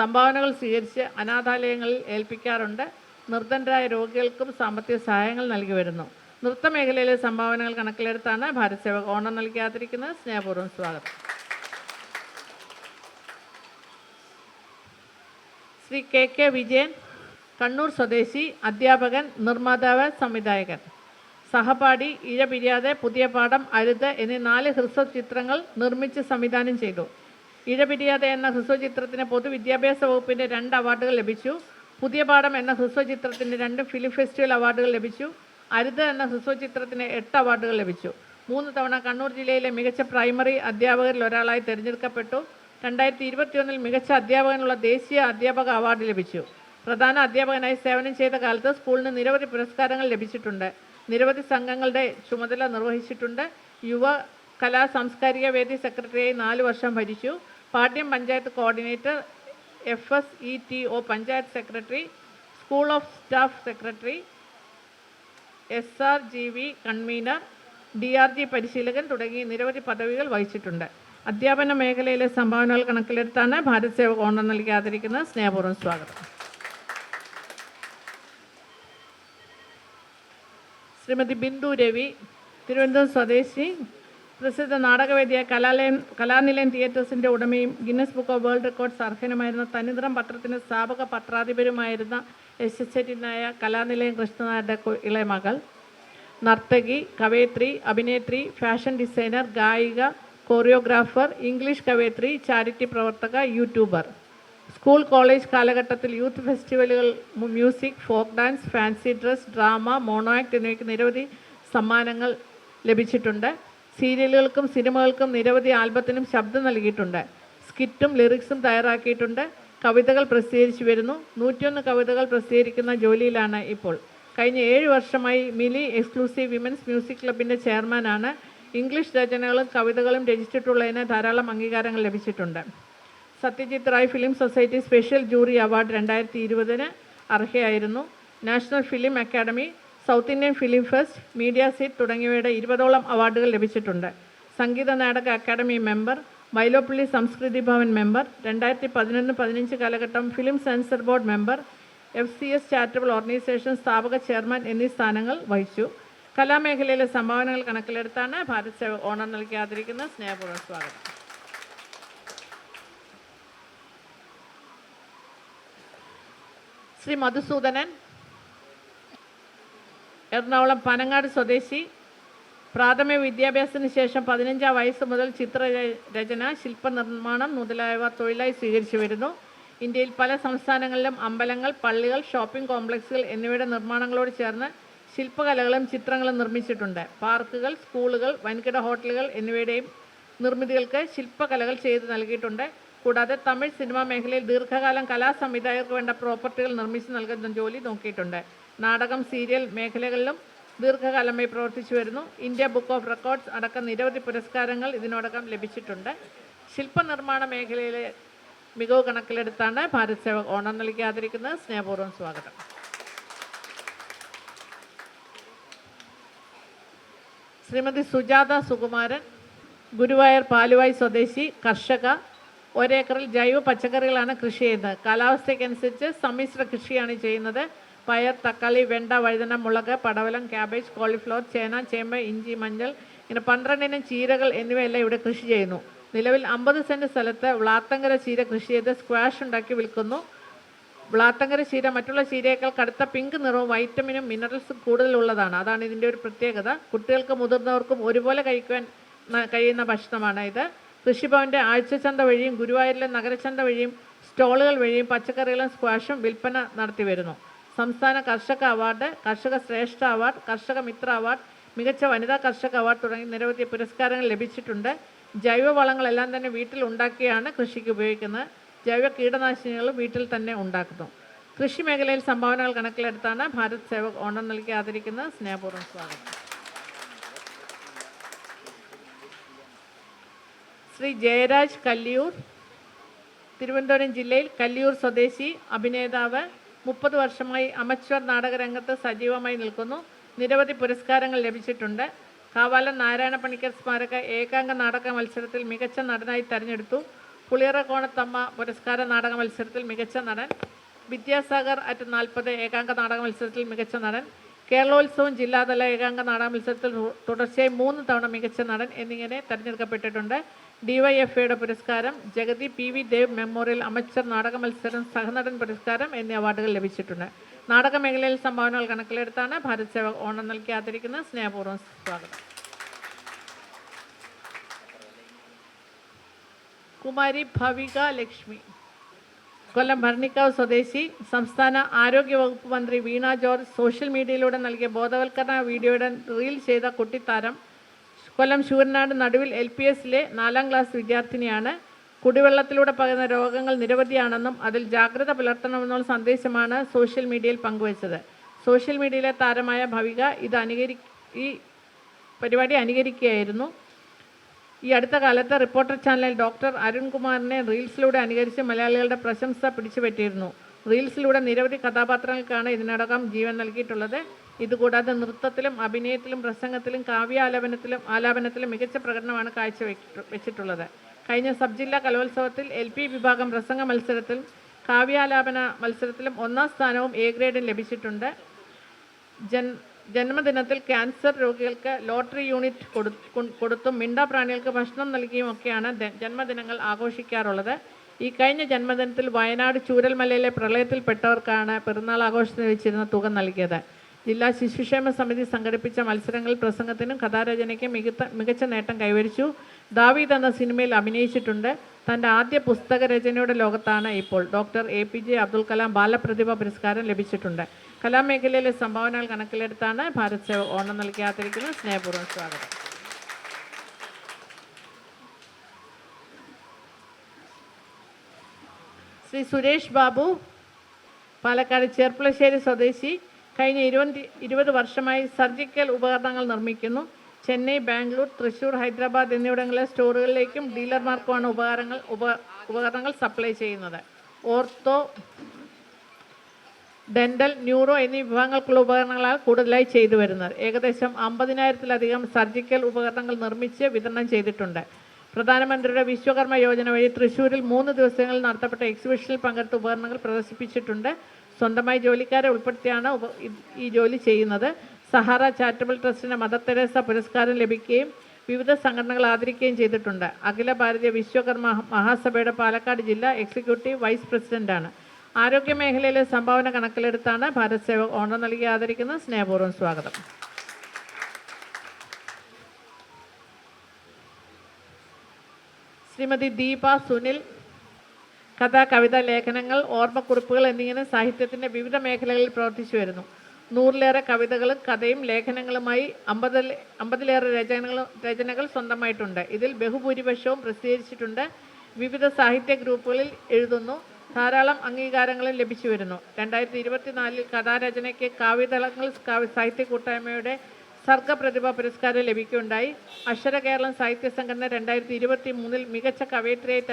സംഭാവനകൾ സ്വീകരിച്ച് അനാഥാലയങ്ങളിൽ ഏൽപ്പിക്കാറുണ്ട്. നിർധനരായ രോഗികൾക്കും സാമ്പത്തിക സഹായങ്ങൾ നൽകി വരുന്നു. നൃത്തമേഖലയിലെ സംഭാവനകൾ കണക്കിലെടുത്താണ് ഭാരത് സേവക് ഓണം നൽകിയാതിരിക്കുന്നത്. സ്നേഹപൂർവ്വം സ്വാഗതം. ശ്രീ KK വിജയൻ, കണ്ണൂർ സ്വദേശി, അധ്യാപകൻ, നിർമ്മാതാവ്, സംവിധായകൻ. സഹപാഠി, ഇഴപിരിയാതെ, പുതിയ പാഠം, അരുത് എന്നീ 4 ഹ്രസ്വ ചിത്രങ്ങൾ നിർമ്മിച്ച് സംവിധാനം ചെയ്തു. ഇഴപിരിയാതെ എന്ന ഹ്രസ്വ ചിത്രത്തിന് പൊതുവിദ്യാഭ്യാസ വകുപ്പിൻ്റെ 2 അവാർഡുകൾ ലഭിച്ചു. പുതിയ പാഠം എന്ന ഹ്രസ്വ ചിത്രത്തിന് 2 ഫിലിം ഫെസ്റ്റിവൽ അവാർഡുകൾ ലഭിച്ചു. അരുത് എന്ന ഹ്രസ്വ ചിത്രത്തിന് 8 അവാർഡുകൾ ലഭിച്ചു. 3 തവണ കണ്ണൂർ ജില്ലയിലെ മികച്ച പ്രൈമറി അധ്യാപകരിൽ ഒരാളായി തിരഞ്ഞെടുക്കപ്പെട്ടു. 2021 മികച്ച അധ്യാപകനുള്ള ദേശീയ അധ്യാപക അവാർഡ് ലഭിച്ചു. പ്രധാന അധ്യാപകനായി സേവനം ചെയ്ത കാലത്ത് സ്കൂളിന് നിരവധി പുരസ്കാരങ്ങൾ ലഭിച്ചിട്ടുണ്ട്. നിരവധി സംഘങ്ങളുടെ ചുമതല നിർവഹിച്ചിട്ടുണ്ട്. യുവ കലാ സാംസ്കാരിക വേദി സെക്രട്ടറിയായി 4 വർഷം ഭരിച്ചു. Pattiam panchayat coordinator, FSETO panchayat secretary, school of staff secretary, SRGV convener, DRG പരിശീലകൻ തുടങ്ങി നിരവധി പദവികൾ വഹിച്ചിട്ടുണ്ട്. അധ്യാപന മേഖലയിലെ സംഭാവനകൾ കണക്കിലെടുത്താണ് ഭാരത് സേവക് ഓണം നൽകിയാതിരിക്കുന്നത്. സ്നേഹപൂർവ്വം സ്വാഗതം. ശ്രീമതി ബിന്ദു രവി, തിരുവനന്തപുരം സ്വദേശി, പ്രസിദ്ധ നാടകവേദിയായ കലാനിലയം തിയേറ്റേഴ്സിൻ്റെ ഉടമയും Guinness book of world records അർഹനുമായിരുന്ന തനിനിറം പത്രത്തിൻ്റെ സ്ഥാപക പത്രാധിപരുമായിരുന്ന യശസ്വരനായ കലാനിലയം കൃഷ്ണനായരുടെ ഇളയ മകൾ. നർത്തകി, കവയിത്രി, അഭിനേത്രി, ഫാഷൻ ഡിസൈനർ, ഗായിക, കോറിയോഗ്രാഫർ, ഇംഗ്ലീഷ് കവയിത്രി, ചാരിറ്റി പ്രവർത്തക, യൂട്യൂബർ. സ്കൂൾ കോളേജ് കാലഘട്ടത്തിൽ യൂത്ത് ഫെസ്റ്റിവലുകൾ, music, folk dance, fancy dress, drama, mono act എന്നിവയ്ക്ക് നിരവധി സമ്മാനങ്ങൾ ലഭിച്ചിട്ടുണ്ട്. സീരിയലുകൾക്കും സിനിമകൾക്കും നിരവധി ആൽബത്തിനും ശബ്ദം നൽകിയിട്ടുണ്ട്. സ്കിറ്റും ലിറിക്സും തയ്യാറാക്കിയിട്ടുണ്ട്. കവിതകൾ പ്രസിദ്ധീകരിച്ചു വരുന്നു. 101 കവിതകൾ പ്രസിദ്ധീകരിക്കുന്ന ജോലിയിലാണ് ഇപ്പോൾ. കഴിഞ്ഞ 7 വർഷമായി മിലി എക്സ്ക്ലൂസീവ് വിമൻസ് മ്യൂസിക് ക്ലബിൻ്റെ ചെയർമാനാണ്. ഇംഗ്ലീഷ് രചനകളും കവിതകളും രചിച്ചിട്ടുള്ളതിന് ധാരാളം അംഗീകാരങ്ങൾ ലഭിച്ചിട്ടുണ്ട്. Satyajit Ray film society special jury award 2020 അർഹയായിരുന്നു. National film academy, south Indian film fest, media seat തുടങ്ങിയവയുടെ 20ഓളം അവാർഡുകൾ ലഭിച്ചിട്ടുണ്ട്. Sangeetha Nataka academy member, Vyloppilly Samskriti Bhavan member, 2011-15 കാലഘട്ടം film censor board member, FCS charitable organisation സ്ഥാപക ചെയർമാൻ എന്നീ സ്ഥാനങ്ങൾ വഹിച്ചു. കലാമേഖലയിലെ സംഭാവനകൾ കണക്കിലെടുത്താണ് ഭാരത് സേവക് ഓണം നൽകിയാതിരിക്കുന്നത്. സ്നേഹപൂർവ്വം സ്വാഗതം. ശ്രീ മധുസൂദനൻ, എറണാകുളം പനങ്ങാട് സ്വദേശി, പ്രാഥമിക വിദ്യാഭ്യാസത്തിന് ശേഷം 15 വയസ്സ് മുതൽ ചിത്രരചന, ശില്പനിർമ്മാണം മുതലായവ തൊഴിലായി സ്വീകരിച്ചു വരുന്നു. ഇന്ത്യയിൽ പല സംസ്ഥാനങ്ങളിലും അമ്പലങ്ങൾ, പള്ളികൾ, ഷോപ്പിംഗ് കോംപ്ലക്സുകൾ എന്നിവയുടെ നിർമ്മാണങ്ങളോട് ചേർന്ന് ശില്പകലകളും ചിത്രങ്ങളും നിർമ്മിച്ചിട്ടുണ്ട്. പാർക്കുകൾ, സ്കൂളുകൾ, വൻകിട ഹോട്ടലുകൾ എന്നിവയുടെയും നിർമ്മിതികൾക്ക് ശില്പകലകൾ ചെയ്തു നൽകിയിട്ടുണ്ട്. കൂടാതെ തമിഴ് സിനിമാ മേഖലയിൽ ദീർഘകാലം കലാസംവിധായകർക്ക് വേണ്ട പ്രോപ്പർട്ടികൾ നിർമ്മിച്ച് നൽകുന്ന ജോലി നോക്കിയിട്ടുണ്ട്. നാടകം, സീരിയൽ മേഖലകളിലും ദീർഘകാലമായി പ്രവർത്തിച്ചു വരുന്നു. ഇന്ത്യ ബുക്ക് ഓഫ് റെക്കോർഡ്സ് അടക്കം നിരവധി പുരസ്കാരങ്ങൾ ഇതിനോടകം ലഭിച്ചിട്ടുണ്ട്. ശില്പനിർമ്മാണ മേഖലയിലെ മികവ് കണക്കിലെടുത്താണ് ഭാരത് സേവക് ഓണം നൽകി ആദരിക്കുന്നത്. സ്നേഹപൂർവ്വം സ്വാഗതം. ശ്രീമതി സുജാത സുകുമാരൻ, ഗുരുവായൂർ പാലുവായി സ്വദേശി, കർഷക. ഒരേക്കറിൽ ജൈവ പച്ചക്കറികളാണ് കൃഷി ചെയ്യുന്നത്. കാലാവസ്ഥയ്ക്കനുസരിച്ച് സമ്മിശ്ര കൃഷിയാണ് ചെയ്യുന്നത്. പയർ, തക്കാളി, വെണ്ട, വഴുതന, മുളക്, പടവലം, ക്യാബേജ്, കോളിഫ്ലവർ, ചേന, ചേമ്പ്, ഇഞ്ചി, മഞ്ഞൾ, ഇങ്ങനെ 12 ഇനം ചീരകൾ എന്നിവയെല്ലാം ഇവിടെ കൃഷി ചെയ്യുന്നു. നിലവിൽ 50 സെൻറ്റ് സ്ഥലത്ത് വ്ളാത്തങ്കര ചീര കൃഷി ചെയ്ത് സ്ക്വാഷ് ഉണ്ടാക്കി വിൽക്കുന്നു. വ്ളാത്തങ്കര ചീര മറ്റുള്ള ചീരയേക്കാൾ കടുത്ത പിങ്ക് നിറവും വൈറ്റമിനും മിനറൽസും കൂടുതലുള്ളതാണ്. അതാണ് ഇതിൻ്റെ ഒരു പ്രത്യേകത. കുട്ടികൾക്കും മുതിർന്നവർക്കും ഒരുപോലെ കഴിക്കുവാൻ കഴിയുന്ന ഭക്ഷണമാണ് ഇത്. കൃഷിഭവൻ്റെ ആഴ്ചച്ചന്ത വഴിയും ഗുരുവായൂരിലെ നഗരച്ചന്ത വഴിയും സ്റ്റോളുകൾ വഴിയും പച്ചക്കറികളും സ്ക്വാഷും വിൽപ്പന നടത്തി വരുന്നു. സംസ്ഥാന കർഷക അവാർഡ്, കർഷക ശ്രേഷ്ഠ അവാർഡ്, കർഷക മിത്ര അവാർഡ്, മികച്ച വനിതാ കർഷക അവാർഡ് തുടങ്ങി നിരവധി പുരസ്കാരങ്ങൾ ലഭിച്ചിട്ടുണ്ട്. ജൈവ വളങ്ങളെല്ലാം തന്നെ വീട്ടിൽ ഉണ്ടാക്കിയാണ് കൃഷിക്ക് ഉപയോഗിക്കുന്നത്. ജൈവ കീടനാശിനികളും വീട്ടിൽ തന്നെ ഉണ്ടാക്കുന്നു. കൃഷി മേഖലയിൽ സംഭാവനകൾ കണക്കിലെടുത്താണ് ഭാരത് സേവക് ഓണം നൽകി ആദരിക്കുന്നത്. സ്നേഹപൂർവ്വം സ്വാഗതം. ശ്രീ ജയരാജ് കല്ലിയൂർ, തിരുവനന്തപുരം ജില്ലയിൽ കല്ലിയൂർ സ്വദേശി, അഭിനേതാവ്. 30 വർഷമായി അമച്വർ നാടകരംഗത്ത് സജീവമായി നിൽക്കുന്നു. നിരവധി പുരസ്കാരങ്ങൾ ലഭിച്ചിട്ടുണ്ട്. കാവാലം നാരായണ പണിക്കർ സ്മാരക ഏകാംഗ നാടക മത്സരത്തിൽ മികച്ച നടനായി തെരഞ്ഞെടുത്തു. പുളിയറ കോണത്തമ്മ പുരസ്കാര നാടക മത്സരത്തിൽ മികച്ച നടൻ. വിദ്യാസാഗർ അറ്റ് 40 ഏകാംഗ നാടക മത്സരത്തിൽ മികച്ച നടൻ. കേരളോത്സവം ജില്ലാതല ഏകാംഗ നാടക മത്സരത്തിൽ തുടർച്ചയായി 3 തവണ മികച്ച നടൻ എന്നിങ്ങനെ തെരഞ്ഞെടുക്കപ്പെട്ടിട്ടുണ്ട്. DYFAയുടെ പുരസ്കാരം, Jagathy PV Dev memorial amateur നാടക മത്സരം, സഹനടൻ പുരസ്കാരം എന്നീ അവാർഡുകൾ ലഭിച്ചിട്ടുണ്ട്. നാടക മേഖലയിൽ സംഭാവനകൾ കണക്കിലെടുത്താണ് ഭാരത് സേവക് ഓണം നൽകി ആദരിക്കുന്നത്. സ്നേഹപൂർവ്വം സ്വാഗതം. കുമാരി ഭവിക ലക്ഷ്മി, കൊല്ലം ഭരണിക്കാവ് സ്വദേശി, സംസ്ഥാന ആരോഗ്യ വകുപ്പ് മന്ത്രി വീണ ജോർജ് സോഷ്യൽ മീഡിയയിലൂടെ നൽകിയ ബോധവൽക്കരണ വീഡിയോയുടെ റീൽ ചെയ്ത കുട്ടിത്താരം. കൊല്ലം ശൂരനാട് നടുവിൽ LPSലെ 4ാം ക്ലാസ് വിദ്യാർത്ഥിനിയാണ്. കുടിവെള്ളത്തിലൂടെ പകരുന്ന രോഗങ്ങൾ നിരവധിയാണെന്നും അതിൽ ജാഗ്രത പുലർത്തണമെന്നുള്ള സന്ദേശമാണ് സോഷ്യൽ മീഡിയയിൽ പങ്കുവച്ചത്. സോഷ്യൽ മീഡിയയിലെ താരമായ ഭവിക ഈ പരിപാടി അനുകരിക്കുകയായിരുന്നു. ഈ അടുത്ത കാലത്ത് റിപ്പോർട്ടർ ചാനലിൽ ഡോക്ടർ അരുൺകുമാറിനെ റീൽസിലൂടെ അനുകരിച്ച് മലയാളികളുടെ പ്രശംസ പിടിച്ചുപറ്റിയിരുന്നു. റീൽസിലൂടെ നിരവധി കഥാപാത്രങ്ങൾക്കാണ് ഇതിനടക്കം ജീവൻ നൽകിയിട്ടുള്ളത്. ഇതുകൂടാതെ നൃത്തത്തിലും അഭിനയത്തിലും പ്രസംഗത്തിലും ആലാപനത്തിലും മികച്ച പ്രകടനമാണ് കാഴ്ചവെച്ചിട്ടുള്ളത്. കഴിഞ്ഞ സബ് ജില്ലാ കലോത്സവത്തിൽ LP വിഭാഗം പ്രസംഗ മത്സരത്തിലും കാവ്യാലാപന മത്സരത്തിലും 1ാം സ്ഥാനവും A ഗ്രേഡും ലഭിച്ചിട്ടുണ്ട്. ജന്മദിനത്തിൽ ക്യാൻസർ രോഗികൾക്ക് ലോട്ടറി യൂണിറ്റ് കൊടുത്തും മിണ്ടാപ്രാണികൾക്ക് ഭക്ഷണം നൽകിയും ഒക്കെയാണ് ജന്മദിനങ്ങൾ ആഘോഷിക്കാറുള്ളത്. ഈ കഴിഞ്ഞ ജന്മദിനത്തിൽ വയനാട് ചൂരൽമലയിലെ പ്രളയത്തിൽപ്പെട്ടവർക്കാണ് പെരുന്നാൾ ആഘോഷത്തിന് വെച്ചിരുന്ന തുക നൽകിയത്. ജില്ലാ ശിശുക്ഷേമ സമിതി സംഘടിപ്പിച്ച മത്സരങ്ങളിൽ പ്രസംഗത്തിനും കഥാരചനയ്ക്കും മികച്ച നേട്ടം കൈവരിച്ചു. ദാവീദ് എന്ന സിനിമയിൽ അഭിനയിച്ചിട്ടുണ്ട്. തൻ്റെ ആദ്യ പുസ്തക രചനയുടെ ലോകത്താണ് ഇപ്പോൾ. ഡോക്ടർ APJ അബ്ദുൽ കലാം ബാലപ്രതിഭ പുരസ്കാരം ലഭിച്ചിട്ടുണ്ട്. കലാമേഖലയിലെ സംഭാവനകൾ കണക്കിലെടുത്താണ് ഭാരത് സേവക് ഓണം നൽകി ആദരിക്കുന്നത്. സ്നേഹപൂർവ്വം സ്വാഗതം. ശ്രീ സുരേഷ് ബാബു, പാലക്കാട് ചേർപ്പുളശ്ശേരി സ്വദേശി, കഴിഞ്ഞ 20 വർഷമായി സർജിക്കൽ ഉപകരണങ്ങൾ നിർമ്മിക്കുന്നു. ചെന്നൈ, ബാംഗ്ലൂർ, തൃശ്ശൂർ, ഹൈദരാബാദ് എന്നിവിടങ്ങളിലെ സ്റ്റോറുകളിലേക്കും ഡീലർമാർക്കുമാണ് ഉപകരണങ്ങൾ സപ്ലൈ ചെയ്യുന്നത്. ഓർത്തോ, ഡെൻ്റൽ, ന്യൂറോ എന്നീ വിഭാഗങ്ങൾക്കുള്ള ഉപകരണങ്ങളാണ് കൂടുതലായി ചെയ്തു വരുന്നത്. ഏകദേശം 50,000-ലധികം സർജിക്കൽ ഉപകരണങ്ങൾ നിർമ്മിച്ച് വിതരണം ചെയ്തിട്ടുണ്ട്. പ്രധാനമന്ത്രിയുടെ വിശ്വകർമ്മ യോജന വഴി തൃശ്ശൂരിൽ 3 ദിവസങ്ങളിൽ നടത്തപ്പെട്ട എക്സിബിഷനിൽ പങ്കെടുത്ത ഉപകരണങ്ങൾ പ്രദർശിപ്പിച്ചിട്ടുണ്ട്. സ്വന്തമായി ജോലിക്കാരെ ഉൾപ്പെടുത്തിയാണ് ഈ ജോലി ചെയ്യുന്നത്. സഹാറ ചാരിറ്റബിൾ ട്രസ്റ്റിന് മദർ തെരേസ പുരസ്കാരം ലഭിക്കുകയും വിവിധ സംഘടനകൾ ആദരിക്കുകയും ചെയ്തിട്ടുണ്ട്. അഖില ഭാരതീയ വിശ്വകർമ്മ മഹാസഭയുടെ പാലക്കാട് ജില്ലാ എക്സിക്യൂട്ടീവ് വൈസ് പ്രസിഡന്റാണ്. ആരോഗ്യ മേഖലയിലെ സംഭാവന കണക്കിലെടുത്താണ് ഭാരത് സേവക് ഓണം നൽകി ആദരിക്കുന്നത്. സ്നേഹപൂർവ്വം സ്വാഗതം. ശ്രീമതി ദീപ സുനിൽ, കഥ, കവിത, ലേഖനങ്ങൾ, ഓർമ്മക്കുറിപ്പുകൾ എന്നിങ്ങനെ സാഹിത്യത്തിൻ്റെ വിവിധ മേഖലകളിൽ പ്രവർത്തിച്ചു വരുന്നു. 100-ലേറെ കവിതകളും കഥയും ലേഖനങ്ങളുമായി 50-ലേറെ രചനകൾ സ്വന്തമായിട്ടുണ്ട്. ഇതിൽ ബഹുഭൂരിപക്ഷവും പ്രസിദ്ധീകരിച്ചിട്ടുണ്ട്. വിവിധ സാഹിത്യ ഗ്രൂപ്പുകളിൽ എഴുതുന്നു. ധാരാളം അംഗീകാരങ്ങളും ലഭിച്ചു വരുന്നു. 2024 കഥാരചനയ്ക്ക് കാവ്യതളങ്ങൾ സാഹിത്യ കൂട്ടായ്മയുടെ സർഗപ്രതിഭ പുരസ്കാരം ലഭിക്കുകയുണ്ടായി. അക്ഷര കേരളം സാഹിത്യ സംഘടന 2023 മികച്ച കവയിത്രിയായി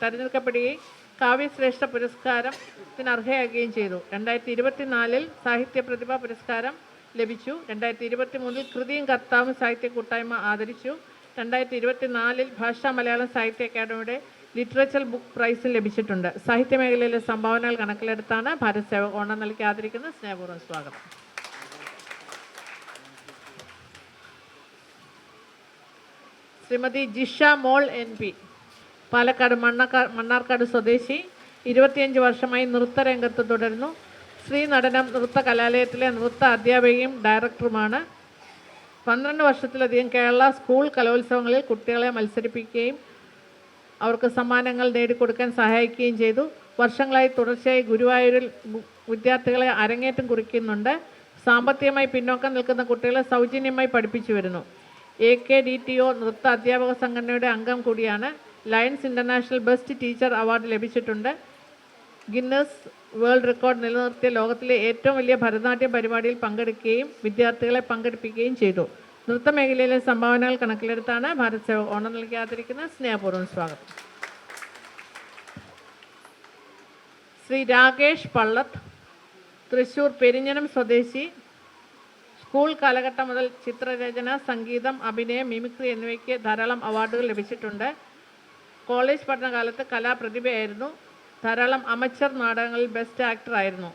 തെരഞ്ഞെടുക്കപ്പെടുകയും കാവ്യശ്രേഷ്ഠ പുരസ്കാരത്തിന് അർഹയാകുകയും ചെയ്തു. 2024 സാഹിത്യ പ്രതിഭ പുരസ്കാരം ലഭിച്ചു. 2023 കൃതിയും കർത്താവും സാഹിത്യ കൂട്ടായ്മ ആദരിച്ചു. 2024 ഭാഷാ മലയാളം സാഹിത്യ അക്കാദമിയുടെ ലിറ്ററേച്ചർ ബുക്ക് പ്രൈസും ലഭിച്ചിട്ടുണ്ട്. സാഹിത്യ മേഖലയിലെ സംഭാവനകൾ കണക്കിലെടുത്താണ് ഭാരത് സേവക് ഓണം നൽകി ആദരിക്കുന്ന സ്നേഹപൂർവ്വം സ്വാഗതം. ശ്രീമതി ജിഷ മോൾ NP, പാലക്കാട് മണ്ണാർക്കാട് സ്വദേശി, 25 വർഷമായി നൃത്തരംഗത്ത് തുടരുന്നു. ശ്രീനടനം നൃത്ത കലാലയത്തിലെ നൃത്ത അധ്യാപികയും ഡയറക്ടറുമാണ്. 12 വർഷത്തിലധികം കേരള സ്കൂൾ കലോത്സവങ്ങളിൽ കുട്ടികളെ മത്സരിപ്പിക്കുകയും അവർക്ക് സമ്മാനങ്ങൾ നേടിക്കൊടുക്കാൻ സഹായിക്കുകയും ചെയ്തു. വർഷങ്ങളായി തുടർച്ചയായി ഗുരുവായൂരിൽ വിദ്യാർത്ഥികളെ അരങ്ങേറ്റം കുറിക്കുന്നുണ്ട്. സാമ്പത്തികമായി പിന്നോക്കം നിൽക്കുന്ന കുട്ടികളെ സൗജന്യമായി പഠിപ്പിച്ചു വരുന്നു. AKDTO നൃത്ത അധ്യാപക സംഘടനയുടെ അംഗം കൂടിയാണ്. Lions international best teacher award ലഭിച്ചിട്ടുണ്ട്. ഗിന്നസ് വേൾഡ് റെക്കോർഡ് നിലനിർത്തിയ ലോകത്തിലെ ഏറ്റവും വലിയ ഭരതനാട്യം പരിപാടിയിൽ പങ്കെടുക്കുകയും വിദ്യാർത്ഥികളെ പങ്കെടുപ്പിക്കുകയും ചെയ്തു. നൃത്തമേഖലയിലെ സംഭാവനകൾ കണക്കിലെടുത്താണ് ഭാരത് സേവക് ഓണം നൽകി ആദരിക്കുന്ന സ്നേഹപൂർവ്വം സ്വാഗതം. ശ്രീ രാകേഷ് പള്ളത്ത്, തൃശ്ശൂർ പെരിഞ്ഞനം സ്വദേശി, സ്കൂൾ കാലഘട്ടം മുതൽ ചിത്രരചന, സംഗീതം, അഭിനയം, മിമിക്രി എന്നിവയ്ക്ക് ധാരാളം അവാർഡുകൾ ലഭിച്ചിട്ടുണ്ട്. കോളേജ് പഠനകാലത്ത് കലാപ്രതിഭയായിരുന്നു. ധാരാളം അമച്ചർ നാടകങ്ങളിൽ ബെസ്റ്റ് ആക്ടർ ആയിരുന്നു.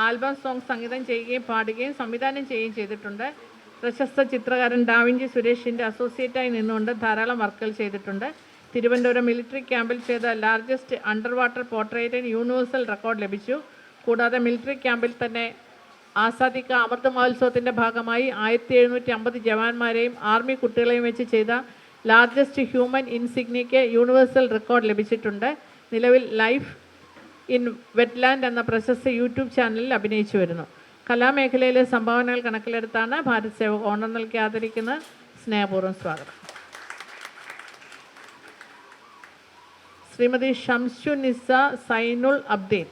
ആൽബം സോങ് സംഗീതം ചെയ്യുകയും പാടുകയും സംവിധാനം ചെയ്യുകയും ചെയ്തിട്ടുണ്ട്. പ്രശസ്ത ചിത്രകാരൻ ഡാവിഞ്ചി സുരേഷിൻ്റെ അസോസിയേറ്റായി നിന്നുകൊണ്ട് ധാരാളം വർക്കുകൾ ചെയ്തിട്ടുണ്ട്. തിരുവനന്തപുരം മിലിറ്ററി ക്യാമ്പിൽ ചെയ്ത ലാർജസ്റ്റ് അണ്ടർ വാട്ടർ പോർട്രേറ്റിന് യൂണിവേഴ്സൽ റെക്കോർഡ് ലഭിച്ചു. കൂടാതെ മിലിറ്ററി ക്യാമ്പിൽ തന്നെ ആസാദി കാ അമൃത മഹോത്സവത്തിൻ്റെ ഭാഗമായി 1750 ജവാന്മാരെയും ആർമി കുട്ടികളെയും വെച്ച് ചെയ്ത ലാർജസ്റ്റ് ഹ്യൂമൻ ഇൻസിഗ്നിക്ക് യൂണിവേഴ്സൽ റെക്കോർഡ് ലഭിച്ചിട്ടുണ്ട്. നിലവിൽ ലൈഫ് ഇൻ വെറ്റ്ലാൻഡ് എന്ന പ്രശസ്ത യൂട്യൂബ് ചാനലിൽ അഭിനയിച്ചു വരുന്നു. കലാമേഖലയിലെ സംഭാവനകൾ കണക്കിലെടുത്താണ് ഭാരത് സേവക് ഓണം നൽകി ആദരിക്കുന്ന സ്നേഹപൂർവ്വം സ്വാഗതം. ശ്രീമതി ഷംസുനിസ സൈനുൾ അബ്ദീൻ,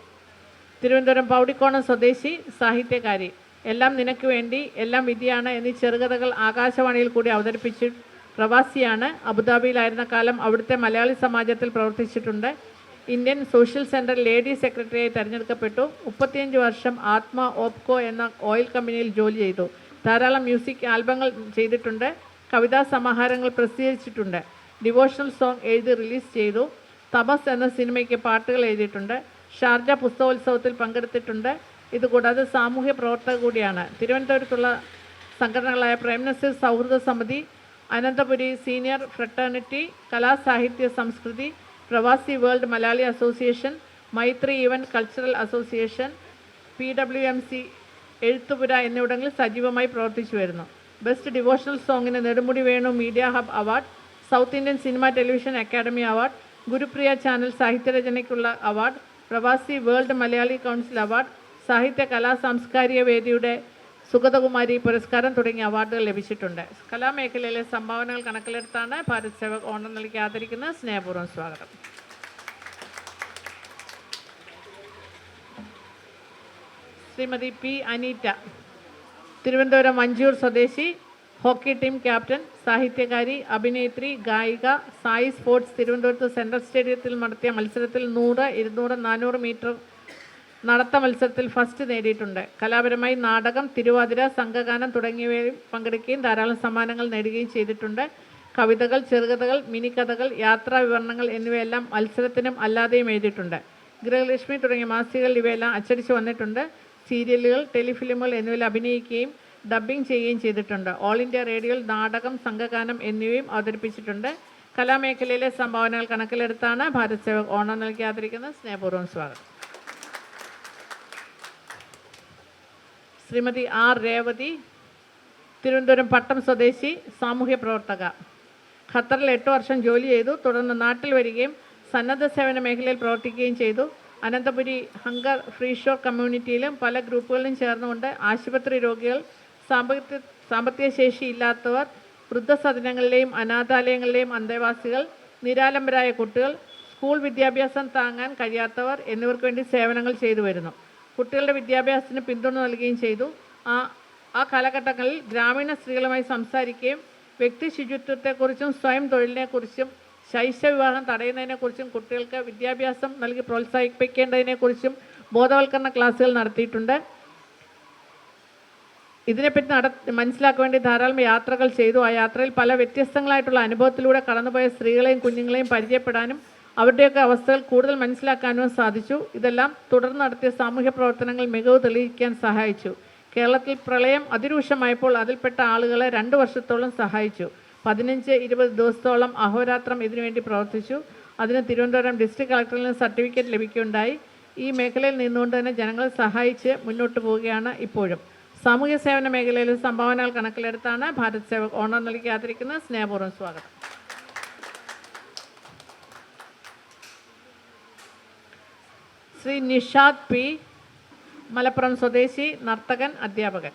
തിരുവനന്തപുരം പൗടിക്കോണം സ്വദേശി, സാഹിത്യകാരി. എല്ലാം നിനക്ക് വേണ്ടി, എല്ലാം വിധിയാണ് എന്നീ ചെറുകഥകൾ ആകാശവാണിയിൽ കൂടി അവതരിപ്പിച്ചു. പ്രവാസിയാണ്. അബുദാബിയിലായിരുന്ന കാലം അവിടുത്തെ മലയാളി സമാജത്തിൽ പ്രവർത്തിച്ചിട്ടുണ്ട്. ഇന്ത്യൻ സോഷ്യൽ സെൻറ്റർ ലേഡി സെക്രട്ടറിയായി തിരഞ്ഞെടുക്കപ്പെട്ടു. 35 വർഷം ആത്മ ഓപ്കോ എന്ന ഓയിൽ കമ്പനിയിൽ ജോലി ചെയ്തു. ധാരാളം മ്യൂസിക് ആൽബങ്ങൾ ചെയ്തിട്ടുണ്ട്. കവിതാ സമാഹാരങ്ങൾ പ്രസിദ്ധീകരിച്ചിട്ടുണ്ട്. ഡിവോഷണൽ സോങ് എഴുതി റിലീസ് ചെയ്തു. തപസ് എന്ന സിനിമയ്ക്ക് പാട്ടുകൾ എഴുതിയിട്ടുണ്ട്. ഷാർജ പുസ്തകോത്സവത്തിൽ പങ്കെടുത്തിട്ടുണ്ട്. ഇതുകൂടാതെ സാമൂഹ്യ പ്രവർത്തക കൂടിയാണ്. തിരുവനന്തപുരത്തുള്ള സംഘടനകളായ പ്രേംനസീർ സൗഹൃദ സമിതി, അനന്തപുരി സീനിയർ ഫ്രട്ടേണിറ്റി, കലാസാഹിത്യ സംസ്കൃതി, Pravasi world Malayali association, Maithri event cultural association, PWMC Ezhuthupura എന്നിവിടങ്ങളിൽ സജീവമായി പ്രവർത്തിച്ചു വരുന്നു. ബെസ്റ്റ് ഡിവോഷണൽ സോങ്ങിന് Nedumudi Venu media hub award, south Indian cinema television academy award, Gurupriya channel സാഹിത്യരചനയ്ക്കുള്ള award, Pravasi world Malayali council award, സാഹിത്യ കലാ സാംസ്കാരിക വേദിയുടെ സുഗതകുമാരി പുരസ്കാരം തുടങ്ങിയ അവാർഡുകൾ ലഭിച്ചിട്ടുണ്ട്. കലാമേഖലയിലെ സംഭാവനകൾ കണക്കിലെടുത്താണ് ഭാരത് സേവക് ഓണം നൽകി ആദരിക്കുന്ന സ്നേഹപൂർവ്വം സ്വാഗതം. ശ്രീമതി P. അനീറ്റ, തിരുവനന്തപുരം വഞ്ചിയൂർ സ്വദേശി, ഹോക്കി ടീം ക്യാപ്റ്റൻ, സാഹിത്യകാരി, അഭിനേത്രി, ഗായിക. സായി സ്പോർട്സ് തിരുവനന്തപുരത്ത് സെൻട്രൽ സ്റ്റേഡിയത്തിൽ നടത്തിയ മത്സരത്തിൽ 100, 200, 400 മീറ്റർ നടത്ത മത്സരത്തിൽ ഫസ്റ്റ് നേടിയിട്ടുണ്ട്. കലാപരമായി നാടകം, തിരുവാതിര, സംഘഗാനം തുടങ്ങിയവയിൽ പങ്കെടുക്കുകയും ധാരാളം സമ്മാനങ്ങൾ നേടുകയും ചെയ്തിട്ടുണ്ട്. കവിതകൾ, ചെറുകഥകൾ, മിനിക്കഥകൾ, യാത്രാ വിവരണങ്ങൾ എന്നിവയെല്ലാം മത്സരത്തിനും അല്ലാതെയും എഴുതിയിട്ടുണ്ട്. ഗൃഹലക്ഷ്മി തുടങ്ങിയ മാസികകൾ ഇവയെല്ലാം അച്ചടിച്ച് വന്നിട്ടുണ്ട്. സീരിയലുകൾ, ടെലിഫിലിമുകൾ എന്നിവയിൽ അഭിനയിക്കുകയും ഡബ്ബിംഗ് ചെയ്യുകയും ചെയ്തിട്ടുണ്ട്. ഓൾ ഇന്ത്യ റേഡിയോയിൽ നാടകം, സംഘഗാനം എന്നിവയും അവതരിപ്പിച്ചിട്ടുണ്ട്. കലാമേഖലയിലെ സംഭാവനകൾ കണക്കിലെടുത്താണ് ഭാരത് സേവക് ഓണം നൽകി ആദരിക്കുന്ന സ്നേഹപൂർവ്വം സ്വാഗതം. ശ്രീമതി R. രേവതി, തിരുവനന്തപുരം പട്ടം സ്വദേശി, സാമൂഹ്യ പ്രവർത്തക. ഖത്തറിൽ 8 വർഷം ജോലി ചെയ്തു. തുടർന്ന് നാട്ടിൽ വരികയും സന്നദ്ധ സേവന മേഖലയിൽ പ്രവർത്തിക്കുകയും ചെയ്തു. അനന്തപുരി ഹങ്കർ ഫ്രീ ഷോർ കമ്മ്യൂണിറ്റിയിലും പല ഗ്രൂപ്പുകളിലും ചേർന്നുകൊണ്ട് ആശുപത്രി രോഗികൾ, സാമ്പത്തിക ശേഷി ഇല്ലാത്തവർ, വൃദ്ധസദനങ്ങളിലെയും അനാഥാലയങ്ങളിലെയും അന്തേവാസികൾ, നിരാലംബരായ കുട്ടികൾ, സ്കൂൾ വിദ്യാഭ്യാസം താങ്ങാൻ കഴിയാത്തവർ എന്നിവർക്ക് വേണ്ടി സേവനങ്ങൾ ചെയ്തു വരുന്നു. കുട്ടികളുടെ വിദ്യാഭ്യാസത്തിന് പിന്തുണ നൽകുകയും ചെയ്തു. ആ കാലഘട്ടങ്ങളിൽ ഗ്രാമീണ സ്ത്രീകളുമായി സംസാരിക്കുകയും വ്യക്തി ശുചിത്വത്തെക്കുറിച്ചും സ്വയം തൊഴിലിനെക്കുറിച്ചും ശൈശവിവാഹം തടയുന്നതിനെക്കുറിച്ചും കുട്ടികൾക്ക് വിദ്യാഭ്യാസം നൽകി പ്രോത്സാഹിപ്പിക്കേണ്ടതിനെക്കുറിച്ചും ബോധവൽക്കരണ ക്ലാസ്സുകൾ നടത്തിയിട്ടുണ്ട്. ഇതിനെപ്പറ്റി മനസ്സിലാക്കാൻ വേണ്ടി ധാരാളം യാത്രകൾ ചെയ്തു. ആ യാത്രയിൽ പല വ്യത്യസ്തങ്ങളായിട്ടുള്ള അനുഭവത്തിലൂടെ കടന്നുപോയ സ്ത്രീകളെയും കുഞ്ഞുങ്ങളെയും പരിചയപ്പെടാനും അവരുടെയൊക്കെ അവസ്ഥകൾ കൂടുതൽ മനസ്സിലാക്കാനും സാധിച്ചു. ഇതെല്ലാം തുടർന്ന് നടത്തിയ സാമൂഹ്യ പ്രവർത്തനങ്ങൾ മികവ് തെളിയിക്കാൻ സഹായിച്ചു. കേരളത്തിൽ പ്രളയം അതിരൂക്ഷമായപ്പോൾ അതിൽപ്പെട്ട ആളുകളെ 2 വർഷത്തോളം സഹായിച്ചു. 15-20 ദിവസത്തോളം അഹോരാത്രം ഇതിനുവേണ്ടി പ്രവർത്തിച്ചു. അതിന് തിരുവനന്തപുരം ഡിസ്ട്രിക്ട് കളക്ടറിൽ നിന്ന് സർട്ടിഫിക്കറ്റ് ലഭിക്കുകയുണ്ടായി. ഈ മേഖലയിൽ നിന്നുകൊണ്ട് തന്നെ ജനങ്ങളെ സഹായിച്ച് മുന്നോട്ട് പോവുകയാണ് ഇപ്പോഴും. സാമൂഹ്യ സേവന മേഖലയിലെ സംഭാവനകൾ കണക്കിലെടുത്താണ് ഭാരത് സേവക് ഓണം നൽകി ആദരിക്കുന്നത്. സ്നേഹപൂർവ്വം സ്വാഗതം. ശ്രീ നിഷാദ് പി, മലപ്പുറം സ്വദേശി, നർത്തകൻ, അധ്യാപകൻ.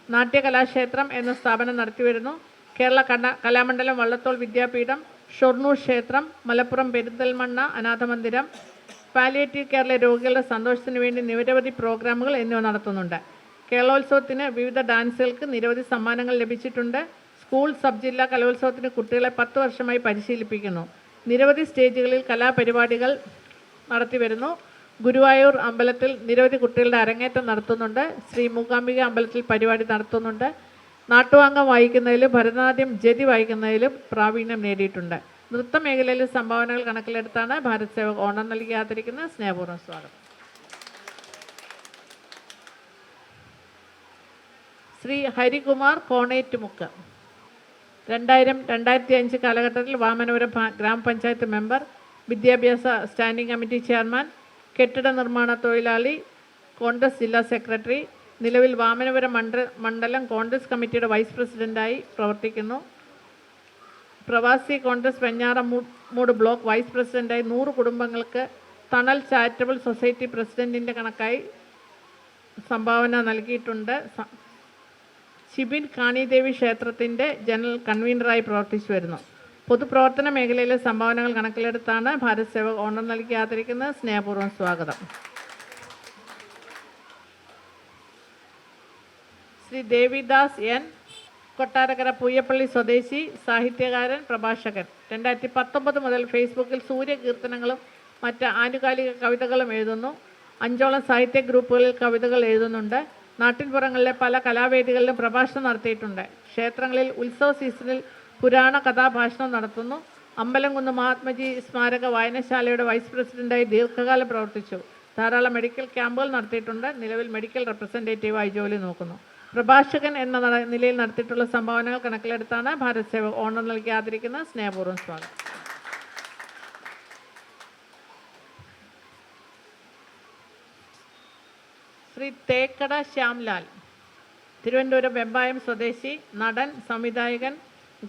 നാട്യകലാക്ഷേത്രം എന്ന സ്ഥാപനം നടത്തിവരുന്നു. കേരള കലാമണ്ഡലം വള്ളത്തോൾ വിദ്യാപീഠം, ഷൊർണൂർ ക്ഷേത്രം, മലപ്പുറം പെരിന്തൽമണ്ണ അനാഥമന്ദിരം, പാലിയേറ്റീവ് കെയറിലെ രോഗികളുടെ സന്തോഷത്തിന് വേണ്ടി നിരവധി പ്രോഗ്രാമുകൾ എന്നിവ നടത്തുന്നുണ്ട്. കേരളോത്സവത്തിന് വിവിധ ഡാൻസുകൾക്ക് നിരവധി സമ്മാനങ്ങൾ ലഭിച്ചിട്ടുണ്ട്. സ്കൂൾ സബ് ജില്ലാ കലോത്സവത്തിന് കുട്ടികളെ 10 വർഷമായി പരിശീലിപ്പിക്കുന്നു. നിരവധി സ്റ്റേജുകളിൽ കലാപരിപാടികൾ നടത്തിവരുന്നു. ഗുരുവായൂർ അമ്പലത്തിൽ നിരവധി കുട്ടികളുടെ അരങ്ങേറ്റം നടത്തുന്നുണ്ട്. ശ്രീ മൂകാംബിക അമ്പലത്തിൽ പരിപാടി നടത്തുന്നുണ്ട്. നാട്ടുവാങ്കം വായിക്കുന്നതിലും ഭരതനാട്യം ജതി വായിക്കുന്നതിലും പ്രാവീണ്യം നേടിയിട്ടുണ്ട്. നൃത്ത മേഖലയിലെ സംഭാവനകൾ കണക്കിലെടുത്താണ് ഭാരത് സേവക് ഓണം നൽകി ആദരിക്കുന്നത്. സ്നേഹപൂർവ്വം സ്വാഗതം. ശ്രീ ഹരികുമാർ, കോണേറ്റുമുക്ക്. 2000-2005 കാലഘട്ടത്തിൽ വാമനപുരം ഗ്രാമപഞ്ചായത്ത് മെമ്പർ, വിദ്യാഭ്യാസ സ്റ്റാൻഡിംഗ് കമ്മിറ്റി ചെയർമാൻ, കെട്ടിട നിർമ്മാണ തൊഴിലാളി, കോൺഗ്രസ് ജില്ലാ സെക്രട്ടറി. നിലവിൽ വാമനപുരം മണ്ഡലം കോൺഗ്രസ് കമ്മിറ്റിയുടെ വൈസ് പ്രസിഡൻ്റായി പ്രവർത്തിക്കുന്നു. പ്രവാസി കോൺഗ്രസ് വെഞ്ഞാറമൂട് ബ്ലോക്ക് വൈസ് പ്രസിഡൻ്റായി 100 കുടുംബങ്ങൾക്ക് തണൽ ചാരിറ്റബിൾ സൊസൈറ്റി പ്രസിഡൻറ്റിൻ്റെ കണക്കായി സംഭാവന നൽകിയിട്ടുണ്ട്. ശിബിൻ കാണിദേവി ക്ഷേത്രത്തിൻ്റെ ജനറൽ കൺവീനറായി പ്രവർത്തിച്ചു വരുന്നു. പൊതുപ്രവർത്തന മേഖലയിലെ സംഭാവനകൾ കണക്കിലെടുത്താണ് ഭാരത് സേവക് ഓണം നൽകി ആദരിക്കുന്നത്. സ്നേഹപൂർവ്വം സ്വാഗതം. ശ്രീ ദേവിദാസ് എൻ, കൊട്ടാരക്കര പൂയപ്പള്ളി സ്വദേശി, സാഹിത്യകാരൻ, പ്രഭാഷകൻ. 2019 മുതൽ ഫേസ്ബുക്കിൽ സൂര്യകീർത്തനങ്ങളും മറ്റ് ആനുകാലിക കവിതകളും എഴുതുന്നു. 5ഓളം സാഹിത്യ ഗ്രൂപ്പുകളിൽ കവിതകൾ എഴുതുന്നുണ്ട്. നാട്ടിൻപുറങ്ങളിലെ പല കലാവേദികളിലും പ്രഭാഷണം നടത്തിയിട്ടുണ്ട്. ക്ഷേത്രങ്ങളിൽ ഉത്സവ സീസണിൽ പുരാണ കഥാഭാഷണം നടത്തുന്നു. അമ്പലംകുന്ന് മഹാത്മജി സ്മാരക വായനശാലയുടെ വൈസ് പ്രസിഡൻ്റായി ദീർഘകാലം പ്രവർത്തിച്ചു. ധാരാളം മെഡിക്കൽ ക്യാമ്പുകൾ നടത്തിയിട്ടുണ്ട്. നിലവിൽ മെഡിക്കൽ റെപ്രസെൻറ്റേറ്റീവായി ജോലി നോക്കുന്നു. പ്രഭാഷകൻ എന്ന നിലയിൽ നടത്തിയിട്ടുള്ള സംഭാവനകൾ കണക്കിലെടുത്താണ് ഭാരത് സേവക് ഓണം നൽകി ആദരിക്കുന്നത്. സ്നേഹപൂർവ്വം സ്വാഗതം. ശ്രീ തേക്കട ശ്യാംലാൽ, തിരുവനന്തപുരം വെമ്പായം സ്വദേശി, നടൻ, സംവിധായകൻ,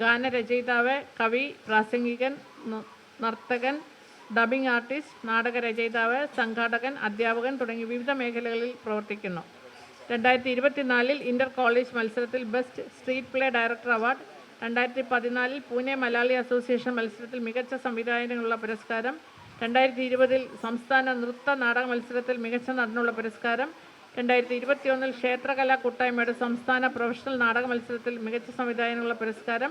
ഗാനരചയിതാവ്, കവി, പ്രാസംഗികൻ, നർത്തകൻ, ഡബിംഗ് ആർട്ടിസ്റ്റ്, നാടകരചയിതാവ്, സംഘാടകൻ, അധ്യാപകൻ തുടങ്ങി വിവിധ മേഖലകളിൽ പ്രവർത്തിക്കുന്നു. 2024 ഇന്റർ കോളേജ് മത്സരത്തിൽ best street play director award, 2014 Pune Malayali association മത്സരത്തിൽ മികച്ച സംവിധായകനുള്ള പുരസ്കാരം, 2020 സംസ്ഥാന നൃത്ത നാടക മത്സരത്തിൽ മികച്ച നടനുള്ള പുരസ്കാരം, 2021 ക്ഷേത്രകലാ കൂട്ടായ്മയുടെ സംസ്ഥാന പ്രൊഫഷണൽ നാടക മത്സരത്തിൽ മികച്ച സംവിധായകനുള്ള പുരസ്കാരം,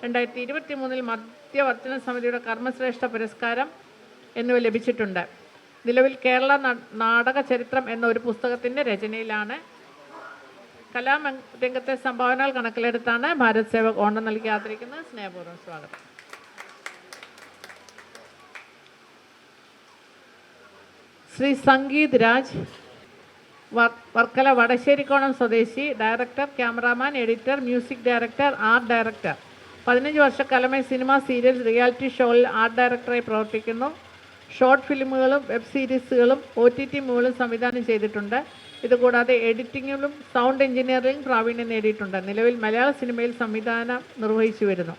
2023 മധ്യവർജന സമിതിയുടെ കർമ്മശ്രേഷ്ഠ പുരസ്കാരം എന്നിവ ലഭിച്ചിട്ടുണ്ട്. നിലവിൽ കേരള നാടക ചരിത്രം എന്ന ഒരു പുസ്തകത്തിൻ്റെ രചനയിലാണ്. കലാരംഗത്തെ സംഭാവനകൾ കണക്കിലെടുത്താണ് ഭാരത് സേവക് ഓണം നൽകി ആദരിക്കുന്നത്. സ്നേഹപൂർവ്വം സ്വാഗതം. ശ്രീ സംഗീത് രാജ്, വർക്കല വടശ്ശേരിക്കോണം സ്വദേശി, director, cameraman, editor, music director, art director. 15 വർഷക്കാലമായി സിനിമ, സീരിയൽ, റിയാലിറ്റി ഷോയിൽ ആർട്ട് ഡയറക്ടറായി പ്രവർത്തിക്കുന്നു. ഷോർട്ട് ഫിലിമുകളും വെബ് സീരീസുകളും OTT മൂവലും സംവിധാനം ചെയ്തിട്ടുണ്ട്. ഇതുകൂടാതെ എഡിറ്റിങ്ങിലും സൗണ്ട് എഞ്ചിനീയറിംഗ് പ്രാവീണ്യം നേടിയിട്ടുണ്ട്. നിലവിൽ മലയാള സിനിമയിൽ സംവിധാനം നിർവഹിച്ചു വരുന്നു.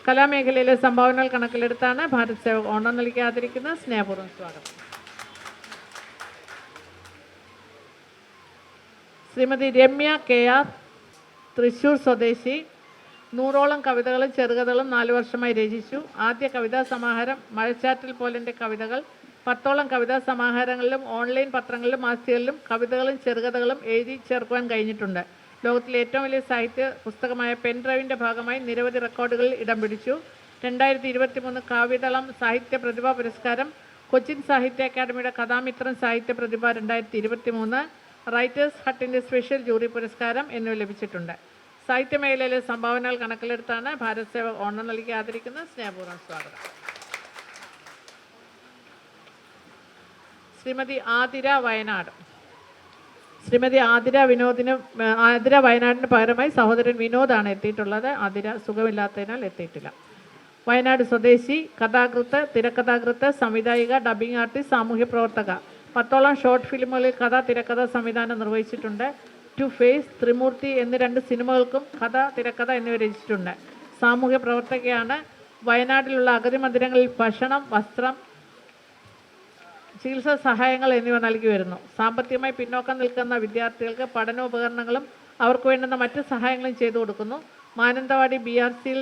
കലാമേഖലയിലെ സംഭാവനകൾ കണക്കിലെടുത്താണ് ഭാരത് സേവക് ഓണം നൽകി ആദരിക്കുന്നത്. സ്നേഹപൂർവ്വം സ്വാഗതം. ശ്രീമതി രമ്യ KR, തൃശ്ശൂർ സ്വദേശി, 100ഓളം കവിതകളും ചെറുകഥകളും 4 വർഷമായി രചിച്ചു. ആദ്യ കവിതാ സമാഹാരം മഴച്ചാറ്റൽ പോലെൻ്റെ കവിതകൾ, 10ഓളം കവിതാ സമാഹാരങ്ങളിലും ഓൺലൈൻ പത്രങ്ങളിലും മാസികകളിലും കവിതകളും ചെറുകഥകളും എഴുതി ചേർക്കുവാൻ കഴിഞ്ഞിട്ടുണ്ട്. ലോകത്തിലെ ഏറ്റവും വലിയ സാഹിത്യ പുസ്തകമായ പെൻ ഡ്രൈവിൻ്റെ ഭാഗമായി നിരവധി റെക്കോർഡുകളിൽ ഇടം പിടിച്ചു. 2023 കാവ്യതളം സാഹിത്യ പ്രതിഭാ പുരസ്കാരം, കൊച്ചിൻ സാഹിത്യ അക്കാദമിയുടെ കഥാമിത്രൻ സാഹിത്യ പ്രതിഭ 2023, റൈറ്റേഴ്സ് ഹട്ടിൻ്റെ സ്പെഷ്യൽ ജൂറി പുരസ്കാരം എന്നിവ ലഭിച്ചിട്ടുണ്ട്. സാഹിത്യ മേഖലയിലെ സംഭാവനകൾ കണക്കിലെടുത്താണ് ഭാരത് സേവക് ഓണം നൽകി ആദരിക്കുന്ന സ്നേഹപൂർവ്വം സ്വാഗതം. ശ്രീമതി ആതിര വയനാട്. ശ്രീമതി ആതിര വയനാടിന് പകരമായി സഹോദരൻ വിനോദാണ് എത്തിയിട്ടുള്ളത്. ആതിര സുഖമില്ലാത്തതിനാൽ എത്തിയിട്ടില്ല. വയനാട് സ്വദേശി, കഥാകൃത്ത്, തിരക്കഥാകൃത്ത്, സംവിധായിക, ഡബ്ബിംഗ് ആർട്ടിസ്റ്റ്, സാമൂഹ്യ പ്രവർത്തക. 10ഓളം ഷോർട്ട് ഫിലിമുകളിൽ കഥ, തിരക്കഥ, സംവിധാനം നിർവഹിച്ചിട്ടുണ്ട്. ടു ഫേസ്, ത്രിമൂർത്തി എന്നീ 2 സിനിമകൾക്കും കഥ, തിരക്കഥ എന്നിവ രചിച്ചിട്ടുണ്ട്. സാമൂഹ്യ പ്രവർത്തകയാണ്. വയനാട്ടിലുള്ള അഗതി മന്ദിരങ്ങളിൽ ഭക്ഷണം, വസ്ത്രം, ചികിത്സാ സഹായങ്ങൾ എന്നിവ നൽകി വരുന്നു. സാമ്പത്തികമായി പിന്നോക്കം നിൽക്കുന്ന വിദ്യാർത്ഥികൾക്ക് പഠനോപകരണങ്ങളും അവർക്ക് വേണ്ടുന്ന മറ്റ് സഹായങ്ങളും ചെയ്തു കൊടുക്കുന്നു. മാനന്തവാടി BRCയിൽ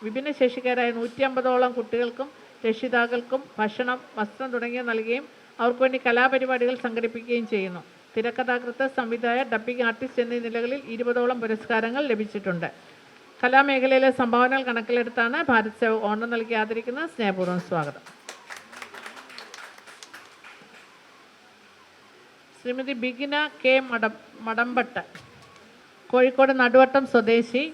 വിഭിന്നശേഷിക്കാരായ 150ഓളം കുട്ടികൾക്കും രക്ഷിതാക്കൾക്കും ഭക്ഷണം, വസ്ത്രം തുടങ്ങിയവ നൽകുകയും അവർക്ക് വേണ്ടി കലാപരിപാടികൾ സംഘടിപ്പിക്കുകയും ചെയ്യുന്നു. തിരക്കഥാകൃത്ത്, സംവിധായക, ഡബ്ബിംഗ് ആർട്ടിസ്റ്റ് എന്നീ നിലകളിൽ 20ഓളം പുരസ്കാരങ്ങൾ ലഭിച്ചിട്ടുണ്ട്. കലാമേഖലയിലെ സംഭാവനകൾ കണക്കിലെടുത്താണ് ഭാരത് സേവക് ഓണം നൽകി ആദരിക്കുന്ന സ്നേഹപൂർവ്വം സ്വാഗതം. ശ്രീമതി ബിഗിന K മടമ്പട്ട്, കോഴിക്കോട് നടുവട്ടം സ്വദേശി,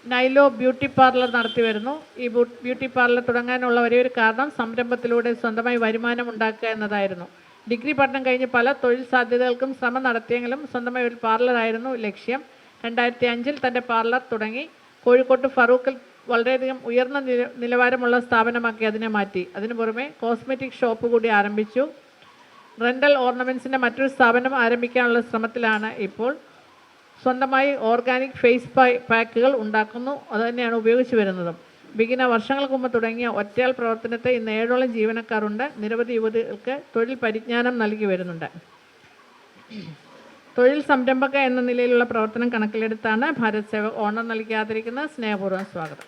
നൈലോ ബ്യൂട്ടി പാർലർ നടത്തി വരുന്നു. ഈ ബ്യൂട്ടി പാർലർ തുടങ്ങാനുള്ള ഒരേ ഒരു കാരണം സംരംഭത്തിലൂടെ സ്വന്തമായി വരുമാനം ഉണ്ടാക്കുക എന്നതായിരുന്നു. ഡിഗ്രി പഠനം കഴിഞ്ഞ് പല തൊഴിൽ സാധ്യതകൾക്കും ശ്രമം നടത്തിയെങ്കിലും സ്വന്തമായി ഒരു പാർലറായിരുന്നു ലക്ഷ്യം. 2005-ൽ തൻ്റെ പാർലർ തുടങ്ങി. കോഴിക്കോട്ട് ഫറൂഖിൽ വളരെയധികം ഉയർന്ന നിലവാരമുള്ള സ്ഥാപനമാക്കി അതിനെ മാറ്റി. അതിനു പുറമെ കോസ്മെറ്റിക് ഷോപ്പ് കൂടി ആരംഭിച്ചു. റെൻ്റൽ ഓർണമെൻറ്റ്സിൻ്റെ മറ്റൊരു സ്ഥാപനം ആരംഭിക്കാനുള്ള ശ്രമത്തിലാണ് ഇപ്പോൾ. സ്വന്തമായി ഓർഗാനിക് ഫേസ് പാക്കുകൾ ഉണ്ടാക്കുന്നു. അതുതന്നെയാണ് ഉപയോഗിച്ച് വരുന്നതും. ബിഗിന വർഷങ്ങൾക്ക് മുമ്പ് തുടങ്ങിയ ഒറ്റയാൾ പ്രവർത്തനത്തെ ഇന്ന് 7ഓളം ജീവനക്കാരുണ്ട്. നിരവധി യുവതികൾക്ക് തൊഴിൽ പരിജ്ഞാനം നൽകി വരുന്നുണ്ട്. തൊഴിൽ സംരംഭക എന്ന നിലയിലുള്ള പ്രവർത്തനം കണക്കിലെടുത്താണ് ഭാരത് സേവക് ഓണം നൽകി ആദരിക്കുന്ന സ്നേഹപൂർവ്വം സ്വാഗതം.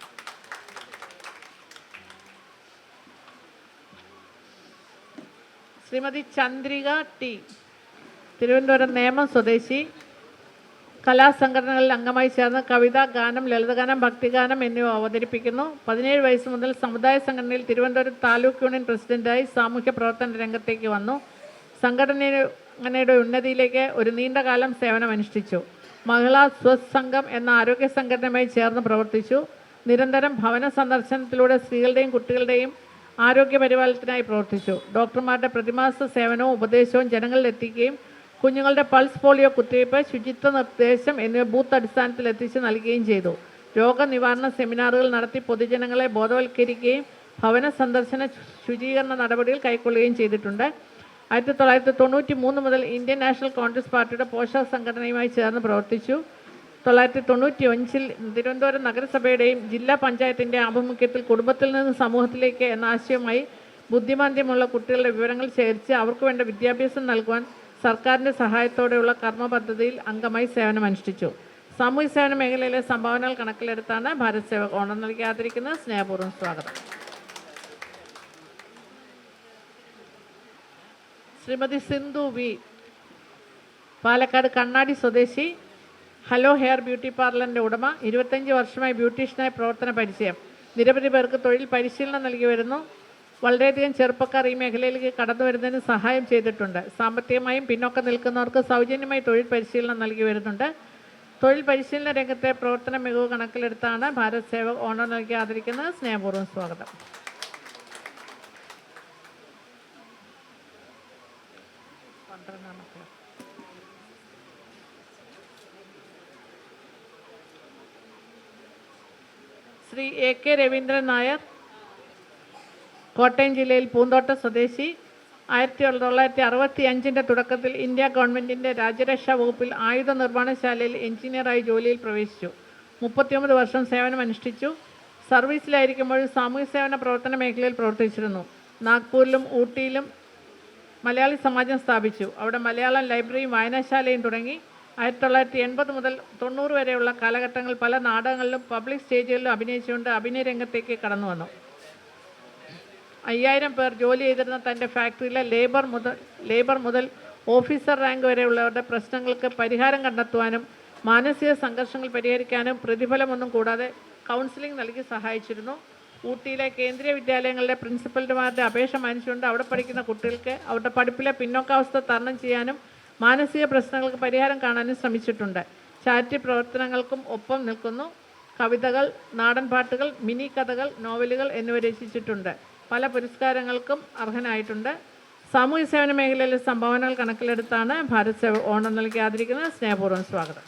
ശ്രീമതി ചന്ദ്രിക T, തിരുവനന്തപുരം നേമം സ്വദേശി, കലാസംഘടനകളിൽ അംഗമായി ചേർന്ന് കവിത, ഗാനം, ലളിതഗാനം, ഭക്തിഗാനം എന്നിവ അവതരിപ്പിക്കുന്നു. 17 വയസ്സ് മുതൽ സമുദായ സംഘടനയിൽ തിരുവനന്തപുരം താലൂക്ക് യൂണിയൻ പ്രസിഡന്റായി സാമൂഹ്യ പ്രവർത്തന രംഗത്തേക്ക് വന്നു. സംഘടനയുടെ ഉന്നതിയിലേക്ക് ഒരു നീണ്ടകാലം സേവനമനുഷ്ഠിച്ചു. മഹിളാ സ്വസംഘം എന്ന ആരോഗ്യ സംഘടനയുമായി ചേർന്ന് പ്രവർത്തിച്ചു. നിരന്തരം ഭവന സന്ദർശനത്തിലൂടെ സ്ത്രീകളുടെയും കുട്ടികളുടെയും ആരോഗ്യ പരിപാലനത്തിനായി പ്രവർത്തിച്ചു. ഡോക്ടർമാരുടെ പ്രതിമാസ സേവനവും ഉപദേശവും ജനങ്ങളിൽ എത്തിക്കുകയും കുഞ്ഞുങ്ങളുടെ പൾസ് പോളിയോ കുത്തിവയ്പ്, ശുചിത്വ നിർദ്ദേശം എന്നിവ ബൂത്ത് അടിസ്ഥാനത്തിൽ എത്തിച്ച് നൽകുകയും ചെയ്തു. രോഗനിവാരണ സെമിനാറുകൾ നടത്തി പൊതുജനങ്ങളെ ബോധവൽക്കരിക്കുകയും ഭവന സന്ദർശന ശുചീകരണ നടപടികൾ കൈക്കൊള്ളുകയും ചെയ്തിട്ടുണ്ട്. 1993 മുതൽ ഇന്ത്യൻ നാഷണൽ കോൺഗ്രസ് പാർട്ടിയുടെ പോഷക സംഘടനയുമായി ചേർന്ന് പ്രവർത്തിച്ചു. 1995-ൽ തിരുവനന്തപുരം നഗരസഭയുടെയും ജില്ലാ പഞ്ചായത്തിൻ്റെ ആഭിമുഖ്യത്തിൽ കുടുംബത്തിൽ നിന്ന് സമൂഹത്തിലേക്ക് എന്ന ആശയവുമായി ബുദ്ധിമാന്ദ്യമുള്ള കുട്ടികളുടെ വിവരങ്ങൾ ശേഖരിച്ച് അവർക്ക് വേണ്ട വിദ്യാഭ്യാസം നൽകുവാൻ സർക്കാരിൻ്റെ സഹായത്തോടെയുള്ള കർമ്മ പദ്ധതിയിൽ അംഗമായി സേവനമനുഷ്ഠിച്ചു. സാമൂഹ്യ സേവന മേഖലയിലെ സംഭാവനകൾ കണക്കിലെടുത്താണ് ഭാരത് സേവക് ഓണം നൽകി ആദരിക്കുന്നത്. സ്നേഹപൂർവ്വം സ്വാഗതം. ശ്രീമതി സിന്ധു V, പാലക്കാട് കണ്ണാടി സ്വദേശി, ഹലോ ഹെയർ ബ്യൂട്ടി പാർലറിൻ്റെ ഉടമ, 25 വർഷമായി ബ്യൂട്ടീഷ്യനായി പ്രവർത്തന പരിചയം. നിരവധി പേർക്ക് തൊഴിൽ പരിശീലനം നൽകി വരുന്നു. വളരെയധികം ചെറുപ്പക്കാർ ഈ മേഖലയിലേക്ക് കടന്നു വരുന്നതിന് സഹായം ചെയ്തിട്ടുണ്ട്. സാമ്പത്തികമായും പിന്നോക്കം നിൽക്കുന്നവർക്ക് സൗജന്യമായി തൊഴിൽ പരിശീലനം നൽകി വരുന്നുണ്ട്. തൊഴിൽ പരിശീലന രംഗത്തെ പ്രവർത്തന മികവ് കണക്കിലെടുത്താണ് ഭാരത് സേവക് ഓണം നൽകി ആദരിക്കുന്നത്. സ്നേഹപൂർവ്വം സ്വാഗതം. ശ്രീ AK രവീന്ദ്രൻ നായർ, കോട്ടയം ജില്ലയിൽ പൂന്തോട്ടം സ്വദേശി, 1965-ൻ്റെ തുടക്കത്തിൽ ഇന്ത്യ ഗവൺമെൻറ്റിൻ്റെ രാജ്യരക്ഷാ വകുപ്പിൽ ആയുധ നിർമ്മാണശാലയിൽ എഞ്ചിനീയറായി ജോലിയിൽ പ്രവേശിച്ചു. 39 വർഷം സേവനമനുഷ്ഠിച്ചു. സർവീസിലായിരിക്കുമ്പോൾ സാമൂഹ്യ സേവന പ്രവർത്തന മേഖലയിൽ പ്രവർത്തിച്ചിരുന്നു. നാഗ്പൂരിലും ഊട്ടിയിലും മലയാളി സമാജം സ്ഥാപിച്ചു. അവിടെ മലയാളം ലൈബ്രറിയും വായനശാലയും തുടങ്ങി. 1980 മുതൽ 90 വരെയുള്ള കാലഘട്ടങ്ങളിൽ പല നാടകങ്ങളിലും പബ്ലിക് സ്റ്റേജുകളിലും അഭിനയിച്ചുകൊണ്ട് അഭിനയ രംഗത്തേക്ക് കടന്നു വന്നു. 5000 പേർ ജോലി ചെയ്തിരുന്ന തൻ്റെ ഫാക്ടറിയിലെ ലേബർ മുതൽ ഓഫീസർ റാങ്ക് വരെയുള്ളവരുടെ പ്രശ്നങ്ങൾക്ക് പരിഹാരം കണ്ടെത്തുവാനും മാനസിക സംഘർഷങ്ങൾ പരിഹരിക്കാനും പ്രതിഫലമൊന്നും കൂടാതെ കൗൺസിലിംഗ് നൽകി സഹായിച്ചിരുന്നു. ഊട്ടിയിലെ കേന്ദ്രീയ വിദ്യാലയങ്ങളിലെ പ്രിൻസിപ്പൽമാരുടെ അപേക്ഷ മാനിച്ചുകൊണ്ട് അവിടെ പഠിക്കുന്ന കുട്ടികൾക്ക് അവരുടെ പഠിപ്പിലെ പിന്നോക്കാവസ്ഥ തരണം ചെയ്യാനും മാനസിക പ്രശ്നങ്ങൾക്ക് പരിഹാരം കാണാനും ശ്രമിച്ചിട്ടുണ്ട്. ചാരിറ്റി പ്രവർത്തനങ്ങൾക്കും ഒപ്പം നിൽക്കുന്നു. കവിതകൾ, നാടൻ പാട്ടുകൾ, മിനി കഥകൾ, നോവലുകൾ എന്നിവ രചിച്ചിട്ടുണ്ട്. പല പുരസ്കാരങ്ങൾക്കും അർഹനായിട്ടുണ്ട്. സാമൂഹ്യ സേവന മേഖലയിലെ സംഭാവനകൾ കണക്കിലെടുത്താണ് ഭാരത് സേവ ഓണം നൽകി ആദരിക്കുന്നത്. സ്നേഹപൂർവ്വം സ്വാഗതം.